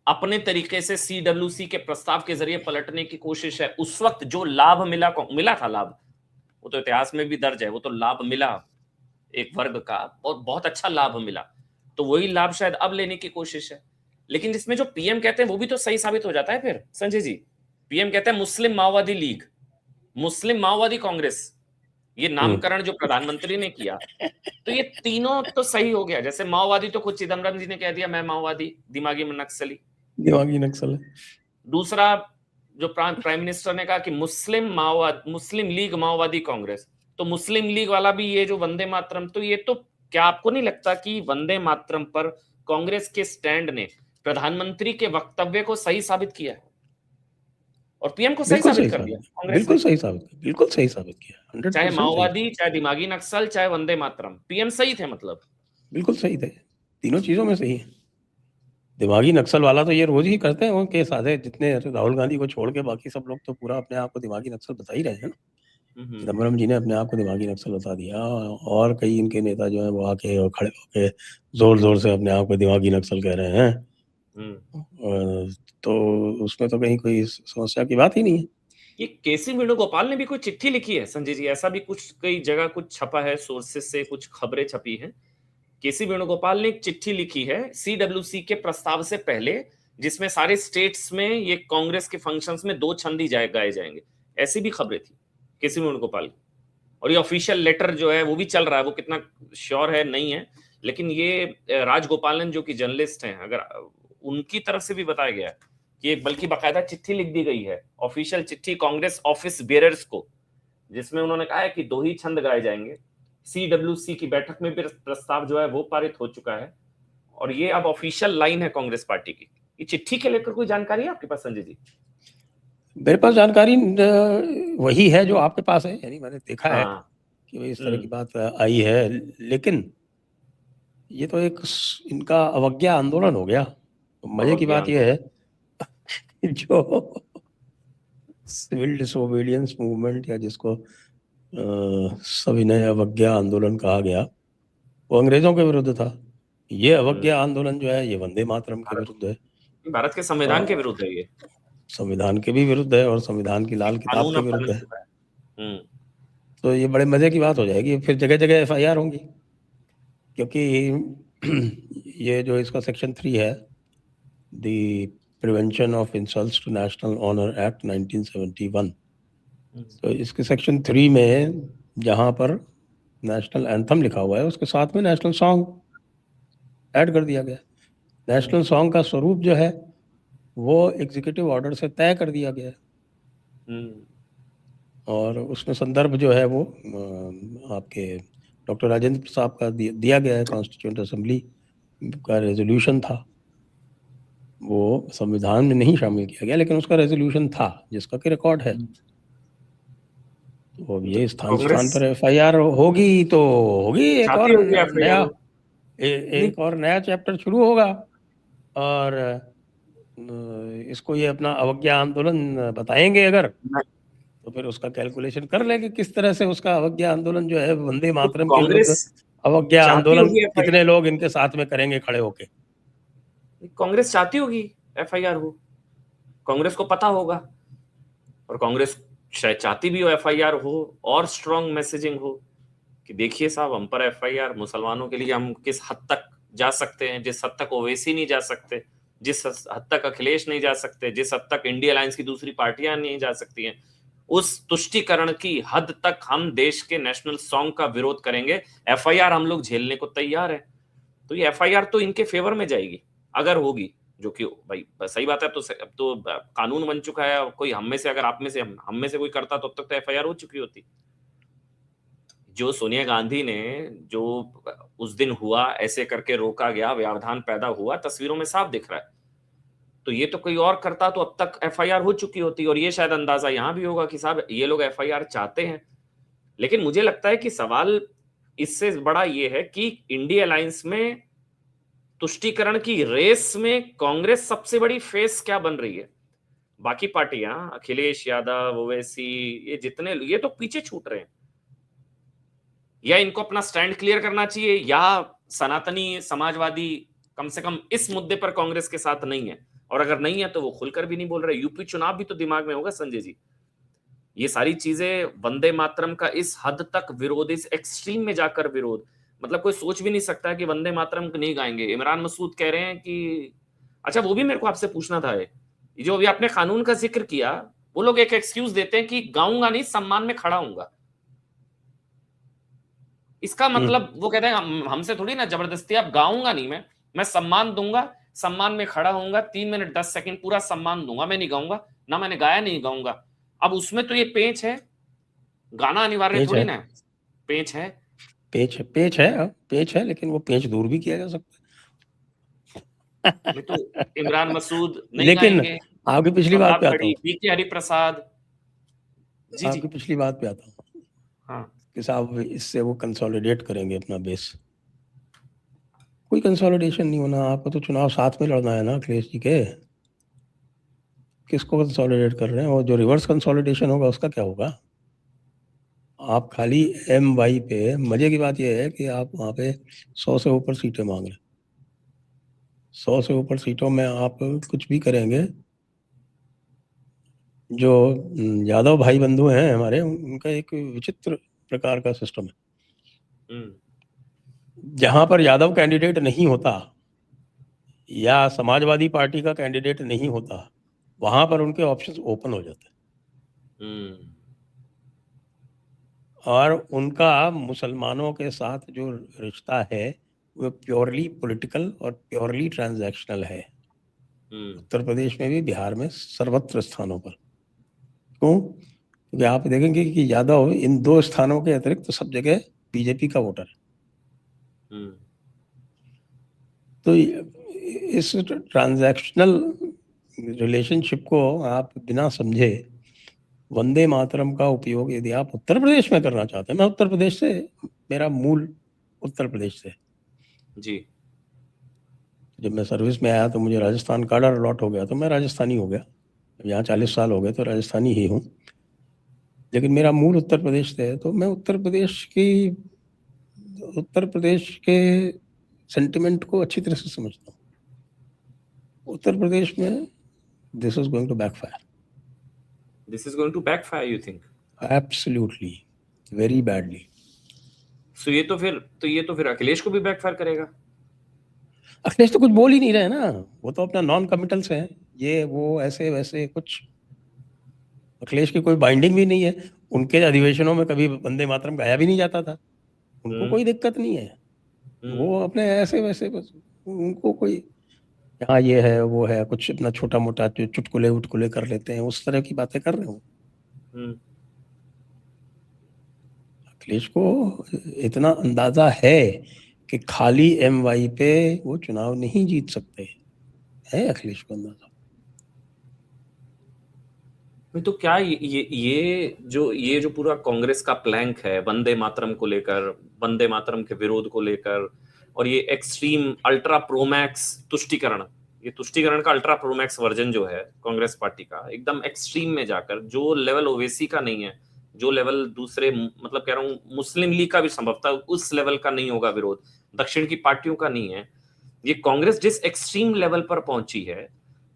अपने तरीके से सीडब्ल्यूसी के प्रस्ताव के जरिए पलटने की कोशिश है। उस वक्त जो लाभ मिला था लाभ, वो तो इतिहास में भी दर्ज है, वो तो लाभ मिला एक वर्ग का, और बहुत अच्छा लाभ मिला, तो वही लाभ शायद अब लेने की कोशिश है। लेकिन इसमें जो पीएम कहते हैं वो भी तो सही साबित हो जाता है फिर संजय जी। पीएम कहते हैं मुस्लिम माओवादी लीग, मुस्लिम माओवादी कांग्रेस, ये नामकरण जो प्रधानमंत्री ने किया, तो ये तीनों तो सही हो गया। जैसे माओवादी तो खुद चिदम्बरम जी ने कह दिया मैं माओवादी, दिमागी नक्सली, दिमागी नक्सल। दूसरा जो प्राइम मिनिस्टर ने कहा कि मुस्लिम लीग माओवादी कांग्रेस, तो मुस्लिम लीग वाला भी ये जो वंदे मातरम, तो ये तो, क्या आपको नहीं लगता कि वंदे मातरम पर कांग्रेस के स्टैंड ने प्रधानमंत्री के वक्तव्य को सही साबित किया है और पीएम को सही साबित कर दिया कांग्रेस बिल्कुल ने? सही साबित, बिल्कुल सही साबित किया, 100% चाहे सही। माओवादी, चाहे दिमागी नक्सल, चाहे वंदे मातरम, पीएम सही थे मतलब। बिल्कुल सही थे, तीनों चीजों में सही है। दिमागी नक्सल वाला तो ये रोज ही करते हैं, उनके साधे जितने राहुल गांधी को छोड़ के बाकी सब लोग तो पूरा अपने आप को दिमागी नक्सल बता ही रहे हैं ना। चिदम्बरम जी ने अपने आप को दिमागी नक्सल बता दिया, और कई इनके नेता जो है वो आके और खड़े होके जोर जोर से अपने आप को दिमागी नक्सल कह रहे हैं। तो उसमें तो कहीं कोई समस्या की बात ही नहीं है। ये केसी वेणुगोपाल ने भी कोई चिट्ठी लिखी है संजय जी, ऐसा भी कुछ कई जगह कुछ छपा है, सोर्सेस से कुछ खबरें छपी हैं। केसी वेणुगोपाल ने एक चिट्ठी लिखी है सीडब्ल्यूसी के प्रस्ताव से पहले, जिसमें सारे स्टेट्स में ये कांग्रेस के फंक्शंस में 2 छंद गाए जाएंगे, ऐसी भी खबरें थी केसी वेणुगोपाल की। और ये ऑफिशियल लेटर जो है वो भी चल रहा है, वो कितना श्योर है नहीं है, लेकिन ये राजगोपालन जो कि जर्नलिस्ट हैं, अगर उनकी तरफ से भी बताया गया है कि बल्कि बाकायदा चिट्ठी लिख दी गई है, ऑफिशियल चिट्ठी कांग्रेस ऑफिस बेयरर्स को, जिसमें उन्होंने कहा है कि 2 ही छंद गाए जाएंगे। सीडब्ल्यूसी की बैठक में भी प्रस्ताव जो है वो पारित हो चुका है, और ये अब ऑफिशियल लाइन है कांग्रेस पार्टी की। ये चिट्ठी के लेकर कोई जानकारी है आपके पास संजय जी? मेरे पास जानकारी वही है जो आपके पास है, यानी मैंने देखा है हाँ। कि भाई इस तरह की बात आई है, लेकिन ये तो एक इनका अवज्ञा आंदोलन हो गया। मजे की बात यह है जो सिविल डिसोबीडियंस मूवमेंट या जिसको सविनय अवज्ञा आंदोलन कहा गया, वो अंग्रेजों के विरुद्ध था। ये अवज्ञा आंदोलन जो है ये वंदे मातरम के विरुद्ध है, भारत के संविधान के विरुद्ध है ये, संविधान के भी विरुद्ध है और संविधान की लाल किताब के विरुद्ध है। तो ये बड़े मजे की बात हो जाएगी, फिर जगह जगह FIR होंगी, क्योंकि ये जो इसका सेक्शन 3 है, the prevention of insults to national honour act 1971, तो इसके सेक्शन 3 में जहां पर नेशनल एंथम लिखा हुआ है उसके साथ में नेशनल सॉन्ग ऐड कर दिया गया। नेशनल सॉन्ग का स्वरूप जो है वो एग्जीक्यूटिव ऑर्डर से तय कर दिया गया है, और उसमें संदर्भ जो है वो आपके डॉक्टर राजेंद्र प्रसाद का दिया गया है। कॉन्स्टिट्यूएंट असेंबली का रेजोल्यूशन था, वो संविधान में नहीं शामिल किया गया, लेकिन उसका रेजोल्यूशन था जिसका कि रिकॉर्ड है। तो ये स्थान स्थान पर FIR होगी तो होगी, एक और नया चैप्टर शुरू होगा, और इसको ये अपना अवज्ञा आंदोलन बताएंगे अगर, तो फिर उसका कैलकुलेशन कर लेंगे किस तरह से उसका अवज्ञा आंदोलन जो है वंदे मातरम के विरुद्ध अवज्ञा आंदोलन कितने लोग इनके साथ में करेंगे खड़े होके। कांग्रेस चाहती होगी FIR हो, कांग्रेस को पता होगा, और कांग्रेस शायद चाहती भी हो FIR हो और स्ट्रॉन्ग मैसेजिंग हो कि देखिए साहब हम पर FIR, मुसलमानों के लिए हम किस हद तक जा सकते हैं, जिस हद तक ओवैसी नहीं जा सकते, जिस हद तक अखिलेश नहीं जा सकते, जिस हद तक इंडिया अलायंस की दूसरी पार्टियां नहीं जा सकती हैं, उस तुष्टीकरण की हद तक हम देश के नेशनल सॉन्ग का विरोध करेंगे। FIR हम लोग झेलने को तैयार है। तो ये FIR तो इनके फेवर में जाएगी अगर होगी, जो कि भाई सही बात है। अब तो कानून बन चुका है, कोई हम में से अगर आप में से हम में से कोई करता तो अब तक तो FIR हो चुकी होती। जो सोनिया गांधी ने जो उस दिन हुआ, ऐसे करके रोका गया, व्यवधान पैदा हुआ, तस्वीरों में साफ दिख रहा है। तो ये तो कोई और करता तो अब तक FIR हो चुकी होती, और ये शायद अंदाजा यहां भी होगा कि साहब ये लोग FIR चाहते हैं। लेकिन मुझे लगता है कि सवाल इससे बड़ा ये है कि इंडिया अलायंस में तुष्टीकरण की रेस में कांग्रेस सबसे बड़ी फेस क्या बन रही है। बाकी पार्टियां, अखिलेश यादव, ओवैसी, ये जितने, ये तो पीछे छूट रहे हैं। या इनको अपना स्टैंड क्लियर करना चाहिए, या सनातनी समाजवादी कम से कम इस मुद्दे पर कांग्रेस के साथ नहीं है, और अगर नहीं है तो वो खुलकर भी नहीं बोल रहे। यूपी चुनाव भी तो दिमाग में होगा संजय जी। ये सारी चीजें, वंदे मातरम का इस हद तक विरोध, इस एक्सट्रीम में जाकर विरोध, मतलब कोई सोच भी नहीं सकता कि वंदे मातरम नहीं गाएंगे। इमरान मसूद कह रहे हैं कि, अच्छा वो भी मेरे को आपसे पूछना था, जो अभी आपने कानून का जिक्र किया, वो लोग एक एक्सक्यूज देते हैं कि गाऊंगा नहीं, सम्मान में खड़ा हूंगा। इसका मतलब वो कहते हैं हमसे थोड़ी ना जबरदस्ती, आप गाऊंगा नहीं, मैं सम्मान दूंगा, सम्मान में खड़ा होऊंगा, 3 मिनट 10 सेकंड पूरा सम्मान दूंगा, मैं नहीं गाऊंगा ना, मैंने गाया नहीं गाऊंगा। अब उसमें तो ये पेंच है, गाना अनिवार्य थोड़ी ना, पेंच है, पेंच है, लेकिन वो पेंच दूर भी किया जा सकता है। तो इमरान मसूद नहीं लेकिन गाएंगे। आपकी पिछली बात पे आता हूँ, BK हरिप्रसाद जी, आपकी पिछली बात पे आता हूँ। हाँ, कि साहब इससे वो कंसोलिडेट करेंगे अपना बेस। कोई कंसोलिडेशन नहीं होना, आपको तो चुनाव साथ में लड़ना है ना अखिलेश जी के। किसको कंसोलिडेट कर रहे हैं? और जो रिवर्स कंसोलिडेशन होगा उसका क्या होगा? आप खाली MY पे, मजे की बात यह है कि आप वहां पे 100 से ऊपर सीटें मांग रहे हैं। 100 से ऊपर सीटों में आप कुछ भी करेंगे, जो यादव भाई बंधु हैं हमारे, उनका एक विचित्र प्रकार का सिस्टम है। जहां पर यादव कैंडिडेट नहीं होता या समाजवादी पार्टी का कैंडिडेट नहीं होता, वहां पर उनके ऑप्शंस ओपन हो जाते हैं, और उनका मुसलमानों के साथ जो रिश्ता है वो प्योरली पॉलिटिकल और प्योरली ट्रांजैक्शनल है। उत्तर प्रदेश में भी, बिहार में, सर्वत्र स्थानों पर। क्यों? क्योंकि आप देखेंगे कि यादव इन 2 स्थानों के अतिरिक्त सब जगह बीजेपी का वोटर है। तो इस ट्रांजैक्शनल रिलेशनशिप को आप बिना समझे वंदे मातरम का उपयोग यदि आप उत्तर प्रदेश में करना चाहते हैं, मैं उत्तर प्रदेश से, मेरा मूल उत्तर प्रदेश से, जी जब मैं सर्विस में आया तो मुझे राजस्थान कार्डर अलॉट हो गया, तो मैं राजस्थानी हो गया। यहाँ 40 साल हो गए तो राजस्थानी ही हूँ, लेकिन मेरा मूल उत्तर प्रदेश से है। तो मैं उत्तर प्रदेश के सेंटिमेंट को अच्छी तरह से समझता हूँ। उत्तर प्रदेश में this is going to backfire, this is going to backfire, you think? Absolutely, very badly. So ये तो फिर अखिलेश को भी बैकफायर करेगा। अखिलेश तो कुछ बोल ही नहीं रहे ना, वो तो अपना नॉन कमिटल से है, ये वो ऐसे वैसे कुछ। अखिलेश की कोई बाइंडिंग भी नहीं है, उनके अधिवेशनों में कभी वंदे मातरम गाया भी नहीं जाता था, उनको कोई दिक्कत नहीं है। वो अपने ऐसे वैसे बस, उनको कोई हाँ ये है वो है, कुछ अपना छोटा मोटा चुटकुले उटकुले कर लेते हैं, उस तरह की बातें कर रहे हो। अखिलेश को इतना अंदाजा है कि खाली MY पे वो चुनाव नहीं जीत सकते, है अखिलेश को अंदाजा। तो क्या ये जो पूरा कांग्रेस का प्लैंक है वंदे मातरम को लेकर, वंदे मातरम के विरोध को लेकर, और ये एक्सट्रीम अल्ट्रा प्रोमैक्स तुष्टीकरण, ये तुष्टीकरण का अल्ट्रा प्रोमैक्स वर्जन जो है कांग्रेस पार्टी का, एकदम एक्सट्रीम में जाकर, जो लेवल ओवैसी का नहीं है, जो लेवल दूसरे, मतलब कह रहा हूं मुस्लिम लीग का भी संभवतः उस लेवल का नहीं होगा विरोध, दक्षिण की पार्टियों का नहीं है, ये कांग्रेस जिस एक्सट्रीम लेवल पर पहुंची है,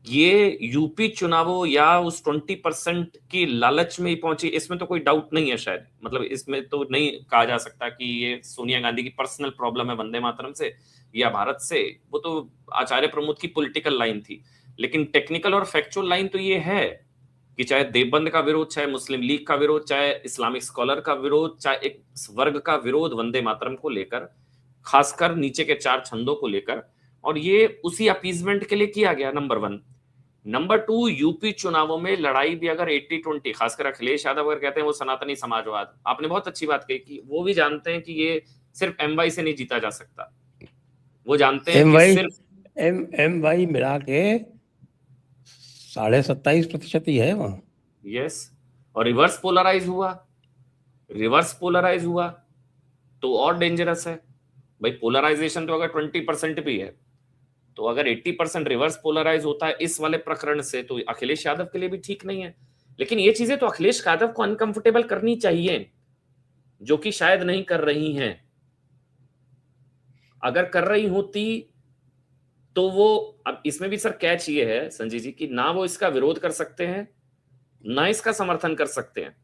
ये यूपी चुनावों या उस 20% की लालच में ही पहुंची, इसमें तो कोई डाउट नहीं है शायद। मतलब इसमें तो नहीं कहा जा सकता कि ये सोनिया गांधी की पर्सनल प्रॉब्लम है वंदे मातरम से या भारत से, वो तो आचार्य प्रमोद की पॉलिटिकल लाइन थी। लेकिन टेक्निकल और फैक्चुअल लाइन तो ये है कि चाहे देवबंद का विरोध, चाहे मुस्लिम लीग का विरोध, चाहे इस्लामिक स्कॉलर का विरोध, चाहे एक वर्ग का विरोध वंदे मातरम को लेकर, खासकर नीचे के 4 छंदों को लेकर, और ये उसी अपीजमेंट के लिए किया गया, नंबर 1। नंबर 2, यूपी चुनावों में लड़ाई भी अगर 80-20, खासकर अखिलेश यादव अगर कहते हैं वो सनातनी समाजवाद, आपने बहुत अच्छी बात कही कि वो भी जानते हैं कि ये सिर्फ MY से नहीं जीता जा सकता, वो जानते हैं कि सिर्फ MY मिला के 27.5% ही है वहां। यस, और रिवर्स पोलराइज हुआ तो और डेंजरस है भाई। पोलराइजेशन तो अगर 20% भी है, तो अगर 80% रिवर्स पोलराइज होता है इस वाले प्रकरण से, तो अखिलेश यादव के लिए भी ठीक नहीं है। लेकिन ये चीजें तो अखिलेश यादव को अनकंफर्टेबल करनी चाहिए, जो कि शायद नहीं कर रही हैं। अगर कर रही होती तो वो, अब इसमें भी सर कैच ये है संजय जी कि ना वो इसका विरोध कर सकते हैं ना इसका समर्थन कर सकते हैं।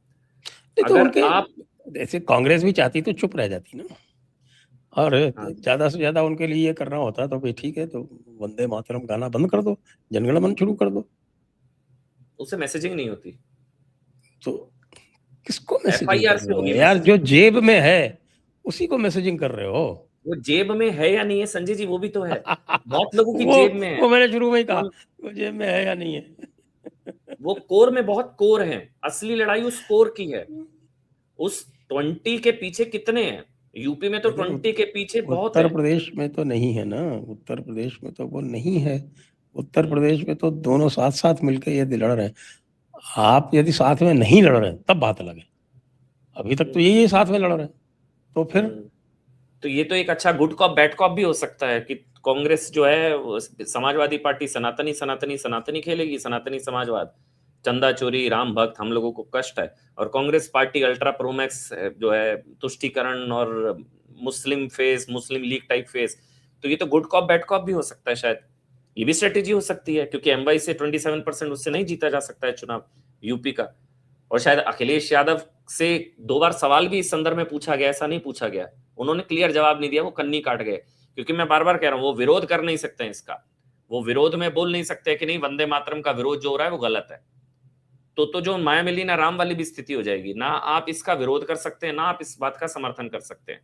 तो उनके आप ऐसे कांग्रेस भी चाहती तो चुप रह जाती ना, और ज्यादा से ज्यादा उनके लिए ये करना होता तो भाई ठीक है, तो वंदे मातरम गाना बंद कर दो, जनगण मन शुरू कर दो, उससे मैसेजिंग नहीं होती। तो किसको मैसेजिंग FIR कर से रहे हो होगी यार? जो जेब में है उसी को मैसेजिंग कर रहे हो। वो जेब में है या नहीं है संजय जी, वो भी तो है। बहुत लोगों की जेब में है, वो मैंने शुरू में ही कहा, वो जेब में है या नहीं है। वो कोर में बहुत कोर है, असली लड़ाई उस कोर की है। उस 20 के पीछे कितने हैं? यूपी में तो 20 के पीछे बहुत है। उत्तर प्रदेश में तो नहीं है ना, उत्तर प्रदेश में तो वो नहीं है। उत्तर प्रदेश में तो दोनों साथ साथ मिलकर ये लड़ रहे हैं। आप यदि साथ में नहीं लड़ रहे हैं तब बात अलग है, अभी तक तो यही साथ में लड़ रहे हैं, तो फिर तो ये तो एक अच्छा गुड कॉप बैड कॉप भी हो सकता है कि कांग्रेस जो है, समाजवादी पार्टी सनातनी सनातनी सनातनी खेलेगी, सनातनी समाजवाद, चंदा चोरी, राम भक्त, हम लोगों को कष्ट है, और कांग्रेस पार्टी अल्ट्रा प्रोमैक्स जो है, तुष्टीकरण और मुस्लिम फेस, मुस्लिम लीग टाइप फेस। तो ये तो गुड कॉप बैड कॉप भी हो सकता है, शायद ये भी स्ट्रेटेजी हो सकती है, क्योंकि MY से 27% उससे नहीं जीता जा सकता है चुनाव यूपी का। और शायद अखिलेश यादव से 2 बार सवाल भी इस संदर्भ में पूछा गया, ऐसा नहीं पूछा गया, उन्होंने क्लियर जवाब नहीं दिया, वो कन्नी काट गए। क्योंकि मैं बार बार कह रहा हूं, वो विरोध कर नहीं सकते हैं इसका, वो विरोध में बोल नहीं सकते कि नहीं वंदे मातरम का विरोध जो हो रहा है वो गलत है। तो जो माया मिली ना राम वाली भी स्थिति हो जाएगी, ना आप इसका विरोध कर सकते हैं ना आप इस बात का समर्थन कर सकते हैं।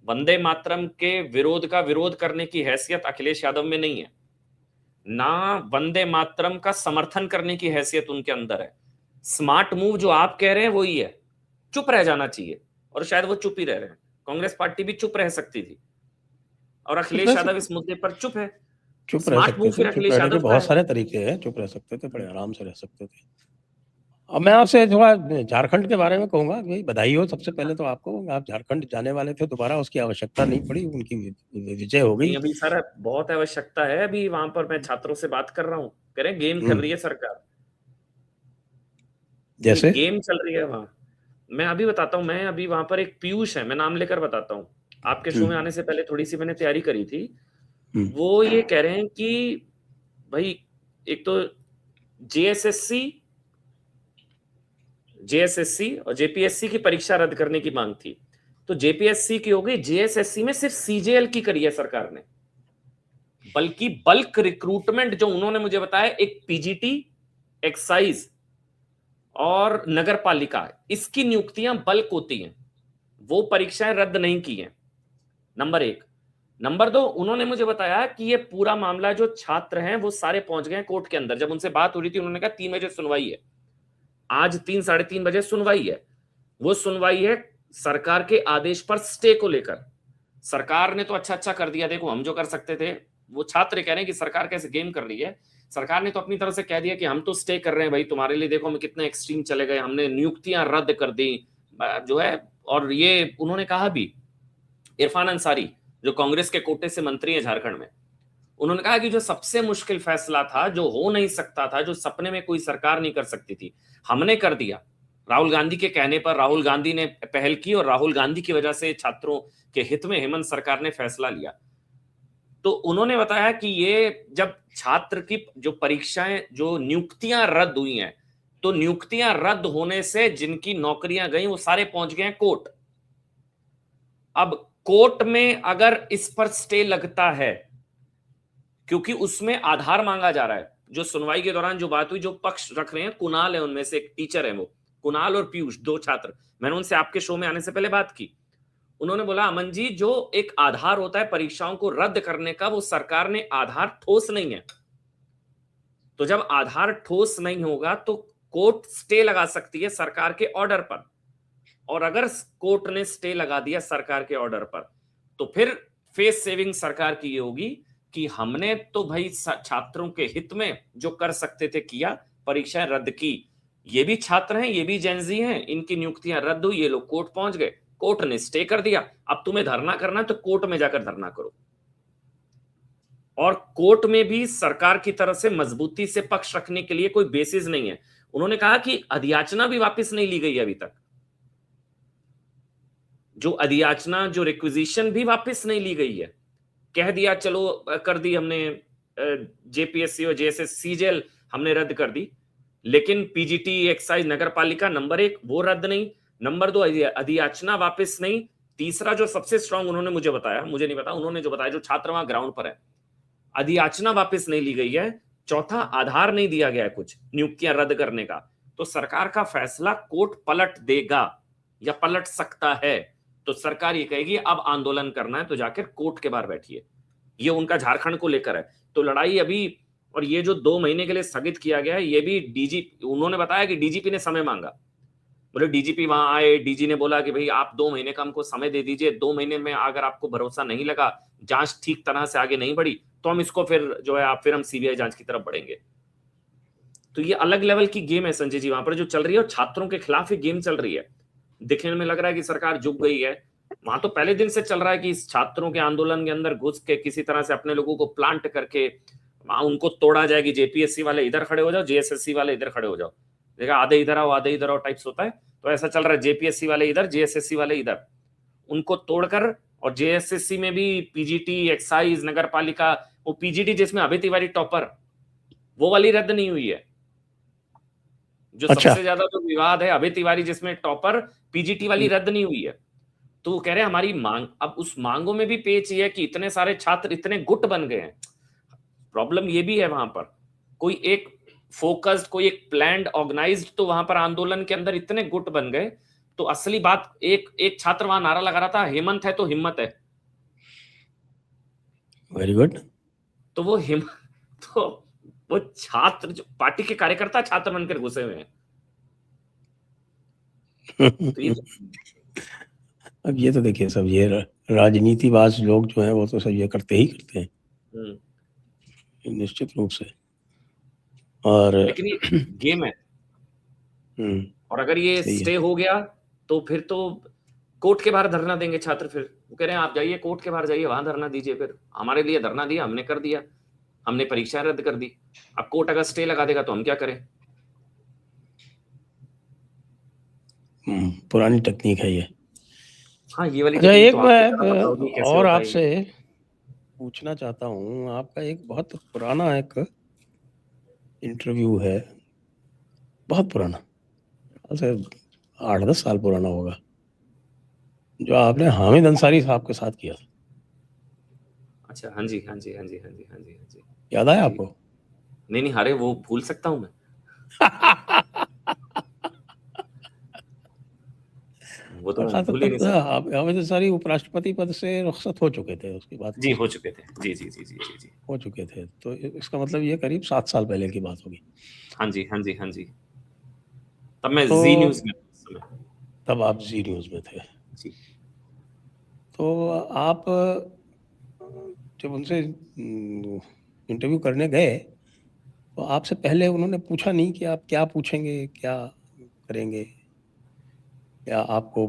वंदे मातरम के विरोध का विरोध करने की हैसियत अखिलेश यादव में नहीं है, ना वंदे मातरम का समर्थन करने की हैसियत उनके अंदर है। स्मार्ट मूव जो आप कह रहे हैं वही है, चुप रह जाना चाहिए, और शायद वो चुप ही रह रहे हैं। कांग्रेस पार्टी भी चुप रह सकती थी, और अखिलेश यादव इस मुद्दे पर चुप है। चुप रह स्मार्ट सकते मूव थे, फिर चुप अखिलेश रहने के यादव का बहुत है। सारे तरीके हैं, चुप रह सकते थे, बड़े आराम से रह सकते थे। अब मैं आपसे थोड़ा झारखंड के बारे में कहूंगा, भाई बधाई हो सबसे पहले तो आपको, आप झारखंड जाने वाले थे, दोबारा उसकी आवश्यकता नहीं पड़ी, उनकी विजय हो नहीं गई। अभी सर बहुत आवश्यकता है, अभी वहां पर मैं छात्रों से बात कर रहा हूँ, कह रहे हैं गेम कर रही है सरकार, नहीं जैसे गेम चल रही है वहां। मैं अभी बताता हूँ, मैं अभी वहां पर एक पीयूष है, मैं नाम लेकर बताता हूँ, आपके शो में आने से पहले थोड़ी सी मैंने तैयारी करी थी। वो ये कह रहे हैं कि भाई एक तो जेएसएससी जेएसएससी और जेपीएससी की परीक्षा रद्द करने की मांग थी, तो जेपीएससी की हो गई, जेएसएससी में सिर्फ सीजेएल की करी है सरकार ने, बल्कि बल्क रिक्रूटमेंट जो उन्होंने मुझे बताया, एक पीजीटी, एक्साइज और नगर पालिका, इसकी नियुक्तियां बल्क होती हैं, वो परीक्षाएं रद्द नहीं की हैं, नंबर एक। नंबर दो, उन्होंने मुझे बताया कि ये पूरा मामला, जो छात्र हैं वो सारे पहुंच गए कोर्ट के अंदर। जब उनसे बात हो रही थी उन्होंने कहा 3 बजे सुनवाई है, आज 3 साढ़े 3 बजे सुनवाई है। वो सुनवाई है सरकार के आदेश पर स्टे को लेकर। सरकार ने तो अच्छा अच्छा कर दिया, देखो हम जो कर सकते थे, वो छात्र कह रहे हैं कि सरकार कैसे गेम कर रही है। सरकार ने तो अपनी तरफ से कह दिया कि हम तो स्टे कर रहे हैं भाई तुम्हारे लिए, देखो हम कितने एक्सट्रीम चले गए, हमने नियुक्तियां रद्द कर दी जो है। और ये उन्होंने कहा भी, इरफान अंसारी जो कांग्रेस के कोटे से मंत्री है झारखंड में, उन्होंने कहा कि जो सबसे मुश्किल फैसला था, जो हो नहीं सकता था, जो सपने में कोई सरकार नहीं कर सकती थी, हमने कर दिया। राहुल गांधी के कहने पर राहुल गांधी ने पहल की, और राहुल गांधी की वजह से छात्रों के हित में हेमंत सरकार ने फैसला लिया। तो उन्होंने बताया कि ये जब छात्र की जो परीक्षाएं, जो नियुक्तियां रद्द हुई हैं, तो नियुक्तियां रद्द होने से जिनकी नौकरियां गई वो सारे पहुंच गए कोर्ट। अब कोर्ट में अगर इस पर स्टे लगता है, क्योंकि उसमें आधार मांगा जा रहा है, जो सुनवाई के दौरान जो बात हुई, जो पक्ष रख रहे हैं, कुणाल है उनमें से, एक टीचर है वो, कुणाल और पीयूष, 2 छात्र, मैंने उनसे आपके शो में आने से पहले बात की। उन्होंने बोला अमन जी, जो एक आधार होता है परीक्षाओं को रद्द करने का, वो सरकार ने आधार ठोस नहीं है, तो जब आधार ठोस नहीं होगा तो कोर्ट स्टे लगा सकती है सरकार के ऑर्डर पर, और अगर कोर्ट ने स्टे लगा दिया सरकार के ऑर्डर पर, तो फिर फेस सेविंग सरकार की ये होगी कि हमने तो भाई छात्रों के हित में जो कर सकते थे किया, परीक्षाएं रद्द की। ये भी छात्र हैं, ये भी जेनजी हैं, इनकी नियुक्तियां रद्द हुई, ये लोग कोर्ट पहुंच गए, कोर्ट ने स्टे कर दिया, अब तुम्हें धरना करना है तो कोर्ट में जाकर धरना करो। और कोर्ट में भी सरकार की तरफ से मजबूती से पक्ष रखने के लिए कोई बेसिस नहीं है। उन्होंने कहा कि अधियाचना भी वापस नहीं ली गई है अभी तक, जो अधियाचना, जो रिक्विजिशन भी वापस नहीं ली गई है। कह दिया चलो कर दी हमने, जेपीएससी और जेएसएससी जेल हमने रद्द कर दी, लेकिन पीजीटी, एक्साइज, नगर पालिका, नंबर 1 वो रद्द नहीं, नंबर 2 अधियाचना वापस नहीं, तीसरा जो सबसे स्ट्रांग उन्होंने मुझे बताया, मुझे नहीं पता, उन्होंने जो बताया, जो छात्र वहां ग्राउंड पर है, अधियाचना वापस नहीं ली गई है, चौथा आधार नहीं दिया गया है कुछ नियुक्तियां रद्द करने का। तो सरकार का फैसला कोर्ट पलट देगा या पलट सकता है, तो सरकार ये कहेगी अब आंदोलन करना है तो जाकर कोर्ट के बाहर बैठिए। ये उनका झारखंड को लेकर है। तो लड़ाई अभी, और ये जो 2 महीने के लिए स्थगित किया गया है, ये भी डीजीपी, उन्होंने बताया कि डीजीपी ने समय मांगा, बोले डीजीपी वहां आए, डीजी ने बोला कि भाई आप 2 महीने का हमको समय दे दीजिए, 2 महीने में अगर आपको भरोसा नहीं लगा, जांच ठीक तरह से आगे नहीं बढ़ी, तो हम इसको फिर जो है फिर हम सीबीआई जांच की तरफ बढ़ेंगे। तो ये अलग लेवल की गेम है संजय जी वहां पर जो चल रही है, और छात्रों के खिलाफ ये गेम चल रही है। दिखने में लग रहा है कि सरकार झुक गई है, वहां तो पहले दिन से चल रहा है कि इस छात्रों के आंदोलन के अंदर घुस के किसी तरह से अपने लोगों को प्लांट करके वहां उनको तोड़ा जाएगी, जेपीएससी वाले इधर खड़े हो जाओ, जेएसएससी वाले इधर खड़े हो जाओ, देखा आधे इधर आओ आधे इधर आओ टाइप्स होता है, तो ऐसा चल रहा है, जेपीएससी वाले इधर, जेएसएससी वाले इधर, उनको तोड़कर। और जेएसएससी में भी पीजीटी, एक्साइज, नगर पालिका, वो पीजीटी जिसमें अभय तिवारी टॉपर, वो वाली रद्द नहीं हुई है। जो अच्छा। सबसे ज्यादा जो विवाद है, अभय तिवारी जिसमें टॉपर, पीजीटी वाली रद्द नहीं हुई है। तो वो कह रहे हैं हमारी मांग, अब उस मांगों में भी पेच ये है कि इतने सारे छात्र इतने गुट बन गए हैं। प्रॉब्लम ये भी है वहां पर, कोई एक फोकस्ड, कोई एक प्लान्ड, ऑर्गेनाइज्ड, तो वहां पर आंदोलन के अंदर इतने गुट बन गए। तो असली बात, एक छात्र वहां नारा लगा रहा था, हेमंत है तो हिम्मत है। Very good. तो वो तो वो छात्र, जो पार्टी के कार्यकर्ता छात्र बनकर घुसे हुए हैं। तो ये अब ये तो देखिए, सब ये राजनीतिबाज लोग जो हैं वो तो सब ये करते ही करते हैं। निश्चित रूप से। और लेकिन ये गेम है, और अगर ये सही है। स्टे हो गया तो फिर तो कोर्ट के बाहर धरना देंगे छात्र। फिर वो कह रहे हैं आप जाइए कोर्ट के बाहर जाइए, वहां धरना दीजिए। फिर हमारे लिए धरना दिया, हमने कर दिया, हमने परीक्षा रद्द कर दी। अब कोर्ट अगर स्टे लगा देगा तो हम क्या करें? पुरानी टेक्निक है ये। हाँ, ये वाली अच्छा, टेक्निक एक तो आपको मैं ज्यादा पता होगी कैसे और होता है ये। आपसे पूछना चाहता हूँ, आपका एक बहुत पुराना एक इंटरव्यू है, बहुत पुराना, ऐसे 8-10 साल पुराना होगा, जो आपने हामिद अंसारी साहब के साथ किया था। अच्छा, हाँ जी, हाँ जी, हाँ जी, हाँ जी, हाँ जी, हाँ जी। याद आया जी, आपको? नहीं नहीं, अरे वो भूल सकता हूँ मैं? वो तो मैं अर्थात भूल ही नहीं तब सकता। हामिद अंसारी उपराष्ट्रपति पद से रुखसत हो चुके थे उसके बाद। जी, हो चुके थे। जी, जी, जी, जी, जी, जी। हो चुके थे, तो इसका मतलब ये करीब 7 साल पहले की बात होगी। हाँ जी, हाँ जी, हाँ जी। तब मैं तो जी न्यूज़ में था उस समय। तब आप जी न्यूज़ में थे। जी। तो आप जब उनसे इंटरव्यू करने गए, तो आपसे पहले उन्होंने पूछा नहीं कि आप क्या पूछेंगे, क्या करेंगे? या आपको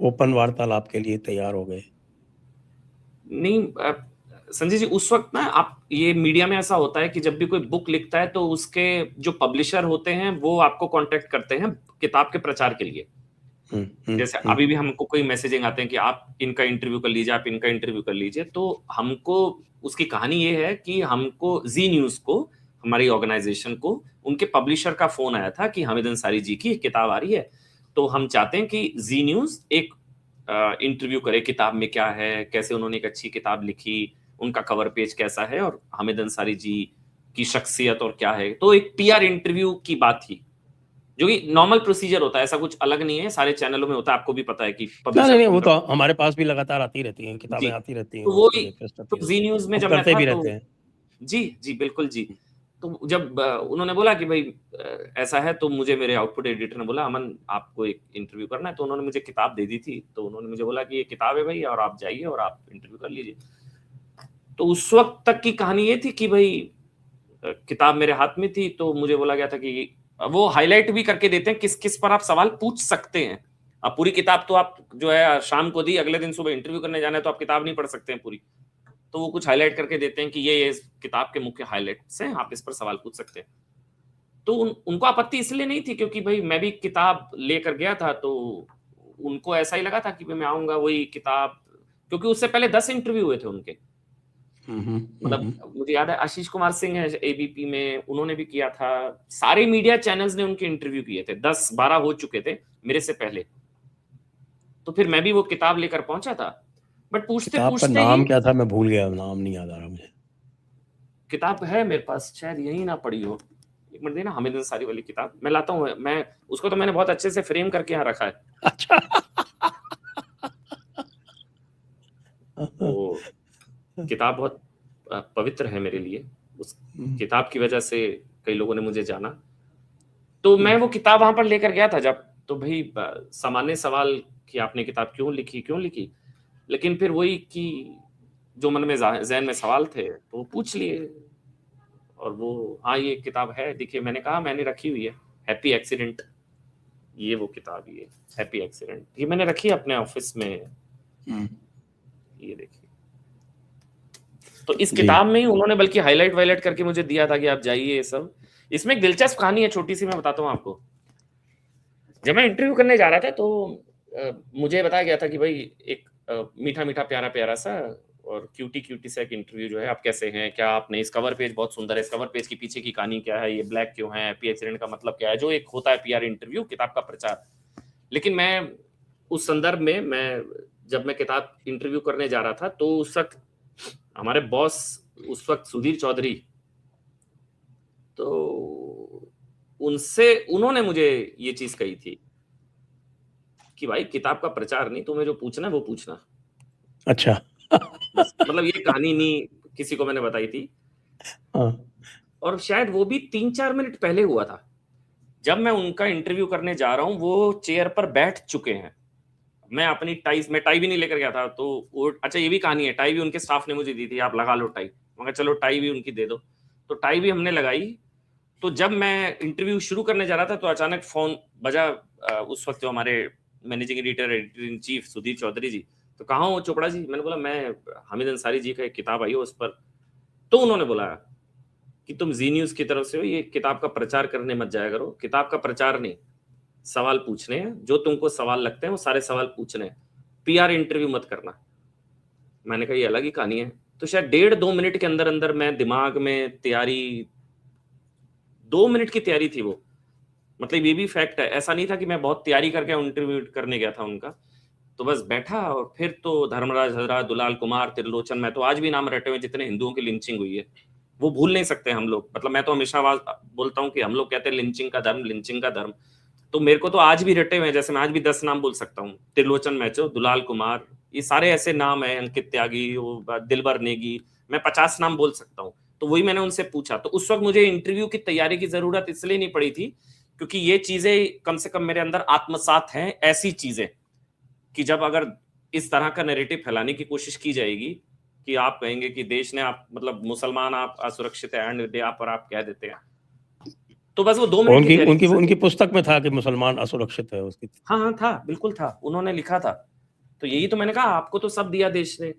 ओपन वार्तालाप के लिए तैयार हो गए? नहीं, संजय जी, उस वक्त ना, आप ये मीडिया में ऐसा होता है कि जब भी कोई बुक लिखता है तो उसके जो पब्लिशर होते हैं वो आपको कांटेक्ट करते हैं किताब के प्रचार के लिए। हुँ, हुँ, जैसे हुँ। अभी भी हमको कोई मैसेजिंग आते हैं कि आप इनका इंटरव्यू कर लीजिए, आप इनका इंटरव्यू कर लीजिए। तो हमको उसकी कहानी ये है कि हमको जी न्यूज़ को, हमारी ऑर्गेनाइजेशन को, उनके पब्लिशर का फ़ोन आया था कि हामिद अंसारी जी की किताब आ रही है, तो हम चाहते हैं कि जी न्यूज़ एक इंटरव्यू करे, किताब में क्या है, कैसे उन्होंने एक अच्छी किताब लिखी, उनका कवर पेज कैसा है और हामिद अंसारी जी की शख्सियत और क्या है। तो एक पीआर इंटरव्यू की बात थी, जो कि नॉर्मल प्रोसीजर होता है, ऐसा कुछ अलग नहीं है, सारे चैनलों में होता है, आपको भी पता है कि नहीं, पब्लिशर नहीं, फ़ोन वो तो करता है। हमारे पास भी लगातार आती रहती हैं, जी, किताबें आती रहती हैं, तो वो उनकी ही, रिक्वेस्ट आती तो रहती जी है। न्यूज़ में हम जब मैं करते था भी तो रहते हैं। जी, जी, बिल्कुल जी। तो जब उन्होंने बोला कि भई ऐसा है, तो मुझे मेरे आउटपुट एडिटर ने बोला, "अमन, आपको एक इंटरव्यू करना है।" तो उन्होंने मुझे किताब दे दी थी, तो उन्होंने मुझे बोला कि, "ये किताब है भई, और आप जाइए और आप इंटरव्यू कर लीजिए।" तो उस वक़्त तक की कहानी ये थी कि भई किताब मेरे हाथ में थी, तो मुझे बोला गया था कि वो हाइलाइट भी करके देते हैं किस-किस पर आप सवाल पूछ सकते हैं। अब पूरी किताब तो आप जो है शाम को दी, अगले दिन सुबह इंटरव्यू करने जाना है, तो आप किताब नहीं पढ़ सकते हैं पूरी। तो वो कुछ हाइलाइट करके देते हैं कि ये इस किताब के मुख्य हाइलाइट्स हैं, आप इस पर सवाल पूछ सकते हैं। तो उनको आपत्ति इसलिए नहीं थी क्योंकि भई मैं भी किताब लेकर गया था, तो उनको ऐसा ही लगा था कि मैं आऊँगा वही किताब, क्योंकि उससे पहले 10 इंटरव्यू हुए थे उनके। हुँ, हुँ, हुँ, मतलब हुँ। मुझे याद है आशीष कुमार सिंह है एबीपी में, उन्होंने भी किया था। सारे मीडिया चैनल्स ने उनके इंटरव्यू किए थे, 10-12 हो चुके थे मेरे से पहले। तो फिर मैं भी वो किताब लेकर पहुँचा था। बट किताब का पूछते-पूछते ही नाम क्या था? मैं भूल गया, नाम नहीं याद आ रहा मुझे। किताब है मेरे पास, शायद यहीं ना पड़ी हो। एक मिनट देना, हामिद अंसारी वाली किताब मैं लाता हूँ। मैं उसको तो मैंने बहुत अच्छे से फ्रेम करके यहाँ रखा है। अच्छा। वो किताब बहुत पवित्र है मेरे लिए। उस हुँ, किताब की वजह से कई लोगों ने मुझे जाना। तो हुँ। मैं वो किताब वहाँ पर लेकर गया था जब, तो भई सामान्य सवाल कि आपने किताब क्यों लिखी, क्यों लिखी? लेकिन फिर वही कि जो मन में ज़हन में सवाल थे, तो वो पूछ लिए। और वो, हाँ, ये किताब है, देखिए मैंने कहा मैंने रखी हुई है, हैप्पी एक्सीडेंट। ये वो किताब, ये हैप्पी एक्सीडेंट, ये मैंने रखी है अपने ऑफिस में। हुँ। ये देखिए। तो इस जी। किताब में ही उन्होंने बल्कि हाइलाइट वाइलाइट करके मुझे दिया था कि आप जाइए ये सब। इसमें एक दिलचस्प कहानी है, छोटी सी, मैं बताता हूँ आपको। जब मैं इंटरव्यू करने जा रहा था तो मुझे बताया गया था कि भाई एक मीठा मीठा प्यारा प्यारा सा और क्यूटी क्यूटी सा एक इंटरव्यू जो है, आप कैसे हैं, क्या आपने, इस कवर पेज बहुत सुंदर है, इस कवर पेज के पीछे की कहानी क्या है, ये ब्लैक क्यों है, हैप्पी एक्सीडेंट का मतलब क्या है, जो एक होता है पीआर इंटरव्यू, किताब का प्रचार। लेकिन मैं उस संदर्भ में, जब मैं किताब इंटरव्यू करने जा रहा था, तो उस वक्त हमारे बॉस, उस वक्त सुधीर चौधरी, तो उनसे, उन्होंने मुझे ये चीज कही थी कि भाई किताब का प्रचार नहीं, तुम्हें जो पूछना है वो पूछना। अच्छा। बस, मतलब ये कहानी नहीं किसी को मैंने बताई थी। हाँ। और शायद वो भी 3-4 मिनट पहले हुआ था। जब मैं उनका इंटरव्यू करने जा रहा हूँ, वो चेयर पर बैठ चुके हैं। मैं अपनी मैं टाई भी नहीं लेकर गया था, तो वो अच्छा ये भी कहानी है, टाई भी उनके स्टाफ ने मुझे दी थी, आप लगा लो टाई, मगर चलो टाई भी उनकी दे दो, तो टाई भी हमने लगाई। तो जब मैं इंटरव्यू शुरू करने जा रहा था तो अचानक फोन बजा, उस वक्त जो हमारे managing editor in chief Sudhir Chaudhary ji, तो कहाँ हो चोपड़ा जी? मैंने बोला मैं हामिद अंसारी जी का एक किताब आई हो उस पर। तो उन्होंने बोला कि तुम जी न्यूज की तरफ से हो, ये किताब का प्रचार करने मत जाया करो, किताब का प्रचार नहीं, सवाल पूछने हैं, जो तुमको सवाल लगते हैं वो सारे सवाल पूछने हैं, पीआर इंटरव्यू मत करना। मैंने कहा ये अलग ही कहानी है। तो शायद 1.5-2 मिनट के अंदर अंदर मैं दिमाग में तैयारी, 2 मिनट की तैयारी थी वो, मतलब ये भी फैक्ट है, ऐसा नहीं था कि मैं बहुत तैयारी करके इंटरव्यू करने गया था उनका। तो बस बैठा और फिर तो धर्मराज हजरा, दुलाल कुमार, त्रिलोचन, मैं तो आज भी नाम रटे हुए जितने हिंदुओं की लिंचिंग हुई है वो भूल नहीं सकते हम लोग। मतलब मैं तो हमेशा आवाज बोलता हूँ कि हम लोग कहते हैं लिंचिंग का धर्म, लिंचिंग का धर्म, तो मेरे को तो आज भी रटे हुए हैं, जैसे मैं आज भी 10 नाम बोल सकता हूँ, त्रिलोचन मैचो, दुलाल कुमार, ये सारे ऐसे नाम है, अंकित त्यागी, दिलबर नेगी, मैं 50 नाम बोल सकता हूँ। तो वही मैंने उनसे पूछा। तो उस वक्त मुझे इंटरव्यू की तैयारी की जरूरत इसलिए नहीं पड़ी थी क्योंकि ये चीजें कम से कम मेरे अंदर आत्मसात हैं, ऐसी चीजें कि जब अगर इस तरह का नैरेटिव फैलाने की कोशिश की जाएगी कि आप कहेंगे कि देश ने आप मतलब मुसलमान आप असुरक्षित है एंड डे पर आप कह देते हैं, तो बस वो 2 मिनट की उनकी तैयारी उनकी थी। उनकी पुस्तक में था कि मुसलमान असुरक्षित है उसकी। हाँ हाँ था, बिल्कुल था, उन्होंने लिखा था। तो यही तो मैंने कहा, आपको तो सब दिया देश ने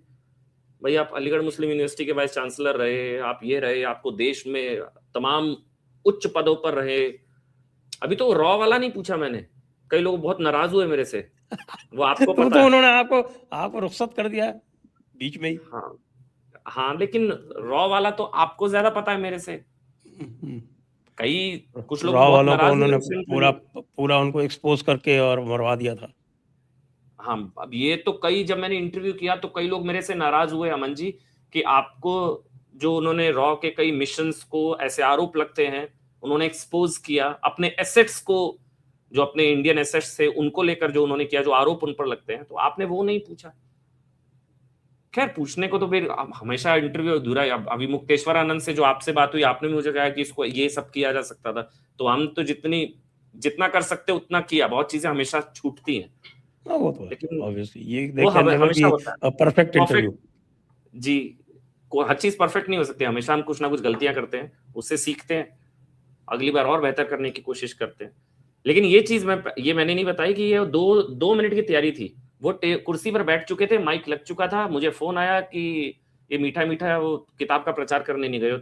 भाई, आप अलीगढ़ मुस्लिम यूनिवर्सिटी के वाइस चांसलर रहे, आप ये रहे, आपको देश में तमाम उच्च पदों पर रहे। अभी तो रॉ वाला नहीं पूछा मैंने, कई लोग बहुत नाराज हुए मेरे से, वो आपको पता तो है। उन्होंने आपको रुखसत कर दिया बीच में ही। हाँ हाँ, लेकिन रॉ वाला तो आपको ज्यादा पता है मेरे से। कई कुछ लोग रॉ बहुत वालों को नाराज हुए उन्होंने उस पूरा इंटरव्यू। पूरा उनको एक्सपोज करके और मरवा दिया था। हाँ, अब ये तो कई, जब मैंने इंटरव्यू किया तो कई लोग मेरे से नाराज हुए अमन जी, कि आपको जो उन्होंने रॉ के कई मिशंस को ऐसे आरोप लगते हैं, उन्होंने एक्सपोज किया अपने एसेट्स को, जो अपने इंडियन एसेट्स थे उनको लेकर जो उन्होंने किया, जो आरोप उन पर लगते हैं, तो आपने वो नहीं पूछा। खैर पूछने को तो फिर हमेशा इंटरव्यू अधूरा है। अब अभी मुक्तेश्वर आनंद से जो आपसे बात हुई, आपने भी मुझे कहा कि इसको ये सब किया जा सकता था, तो हम तो जितना कर सकते उतना किया, बहुत चीजें हमेशा छूटती हैं, हाँ, वो तो है लेकिन ऑब्वियसली, ये वो दे कैन नेवर हमेशा बी होता अ है परफेक्ट परफेक्ट। इंटरव्यू। जी, को हर चीज परफेक्ट नहीं हो सकती, हमेशा हम कुछ ना कुछ गलतियां करते हैं, उससे सीखते हैं, अगली बार और बेहतर करने की कोशिश करते हैं। लेकिन ये चीज मैंने नहीं बताई कि ये 2 मिनट की तैयारी थी। वो कुर्सी पर बैठ चुके थे, माइक लग चुका था, मुझे फोन आया कि ये मीठा मीठा वो किताब का प्रचार करने नहीं गए हो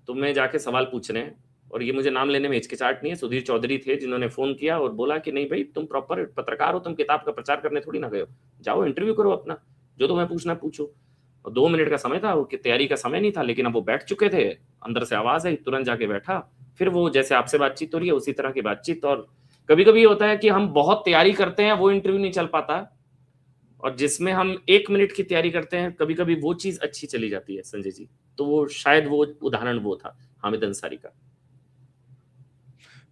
तुम्हें जाके सवाल पूछने हैं। और ये मुझे नाम लेने में हिचकिचाहट नहीं है, सुधीर चौधरी थे जिन्होंने फोन किया और बोला कि नहीं भाई, तुम प्रॉपर पत्रकार हो, तुम किताब का प्रचार करने थोड़ी ना गए हो, जाओ इंटरव्यू करो अपना, जो तुम्हें पूछना पूछो। और 2 मिनट का समय था, वो तैयारी का समय नहीं था, लेकिन अब वो बैठ चुके थे, अंदर से आवाज आई, तुरंत जाके बैठा। फिर वो जैसे आपसे बातचीत हो रही है उसी तरह की बातचीत। और कभी कभी होता है कि हम बहुत तैयारी करते हैं, वो इंटरव्यू नहीं चल पाता, और जिसमें हम 1 मिनट की तैयारी करते हैं कभी कभी वो चीज अच्छी चली जाती है संजय जी। तो वो शायद वो उदाहरण वो था हामिद अंसारी का।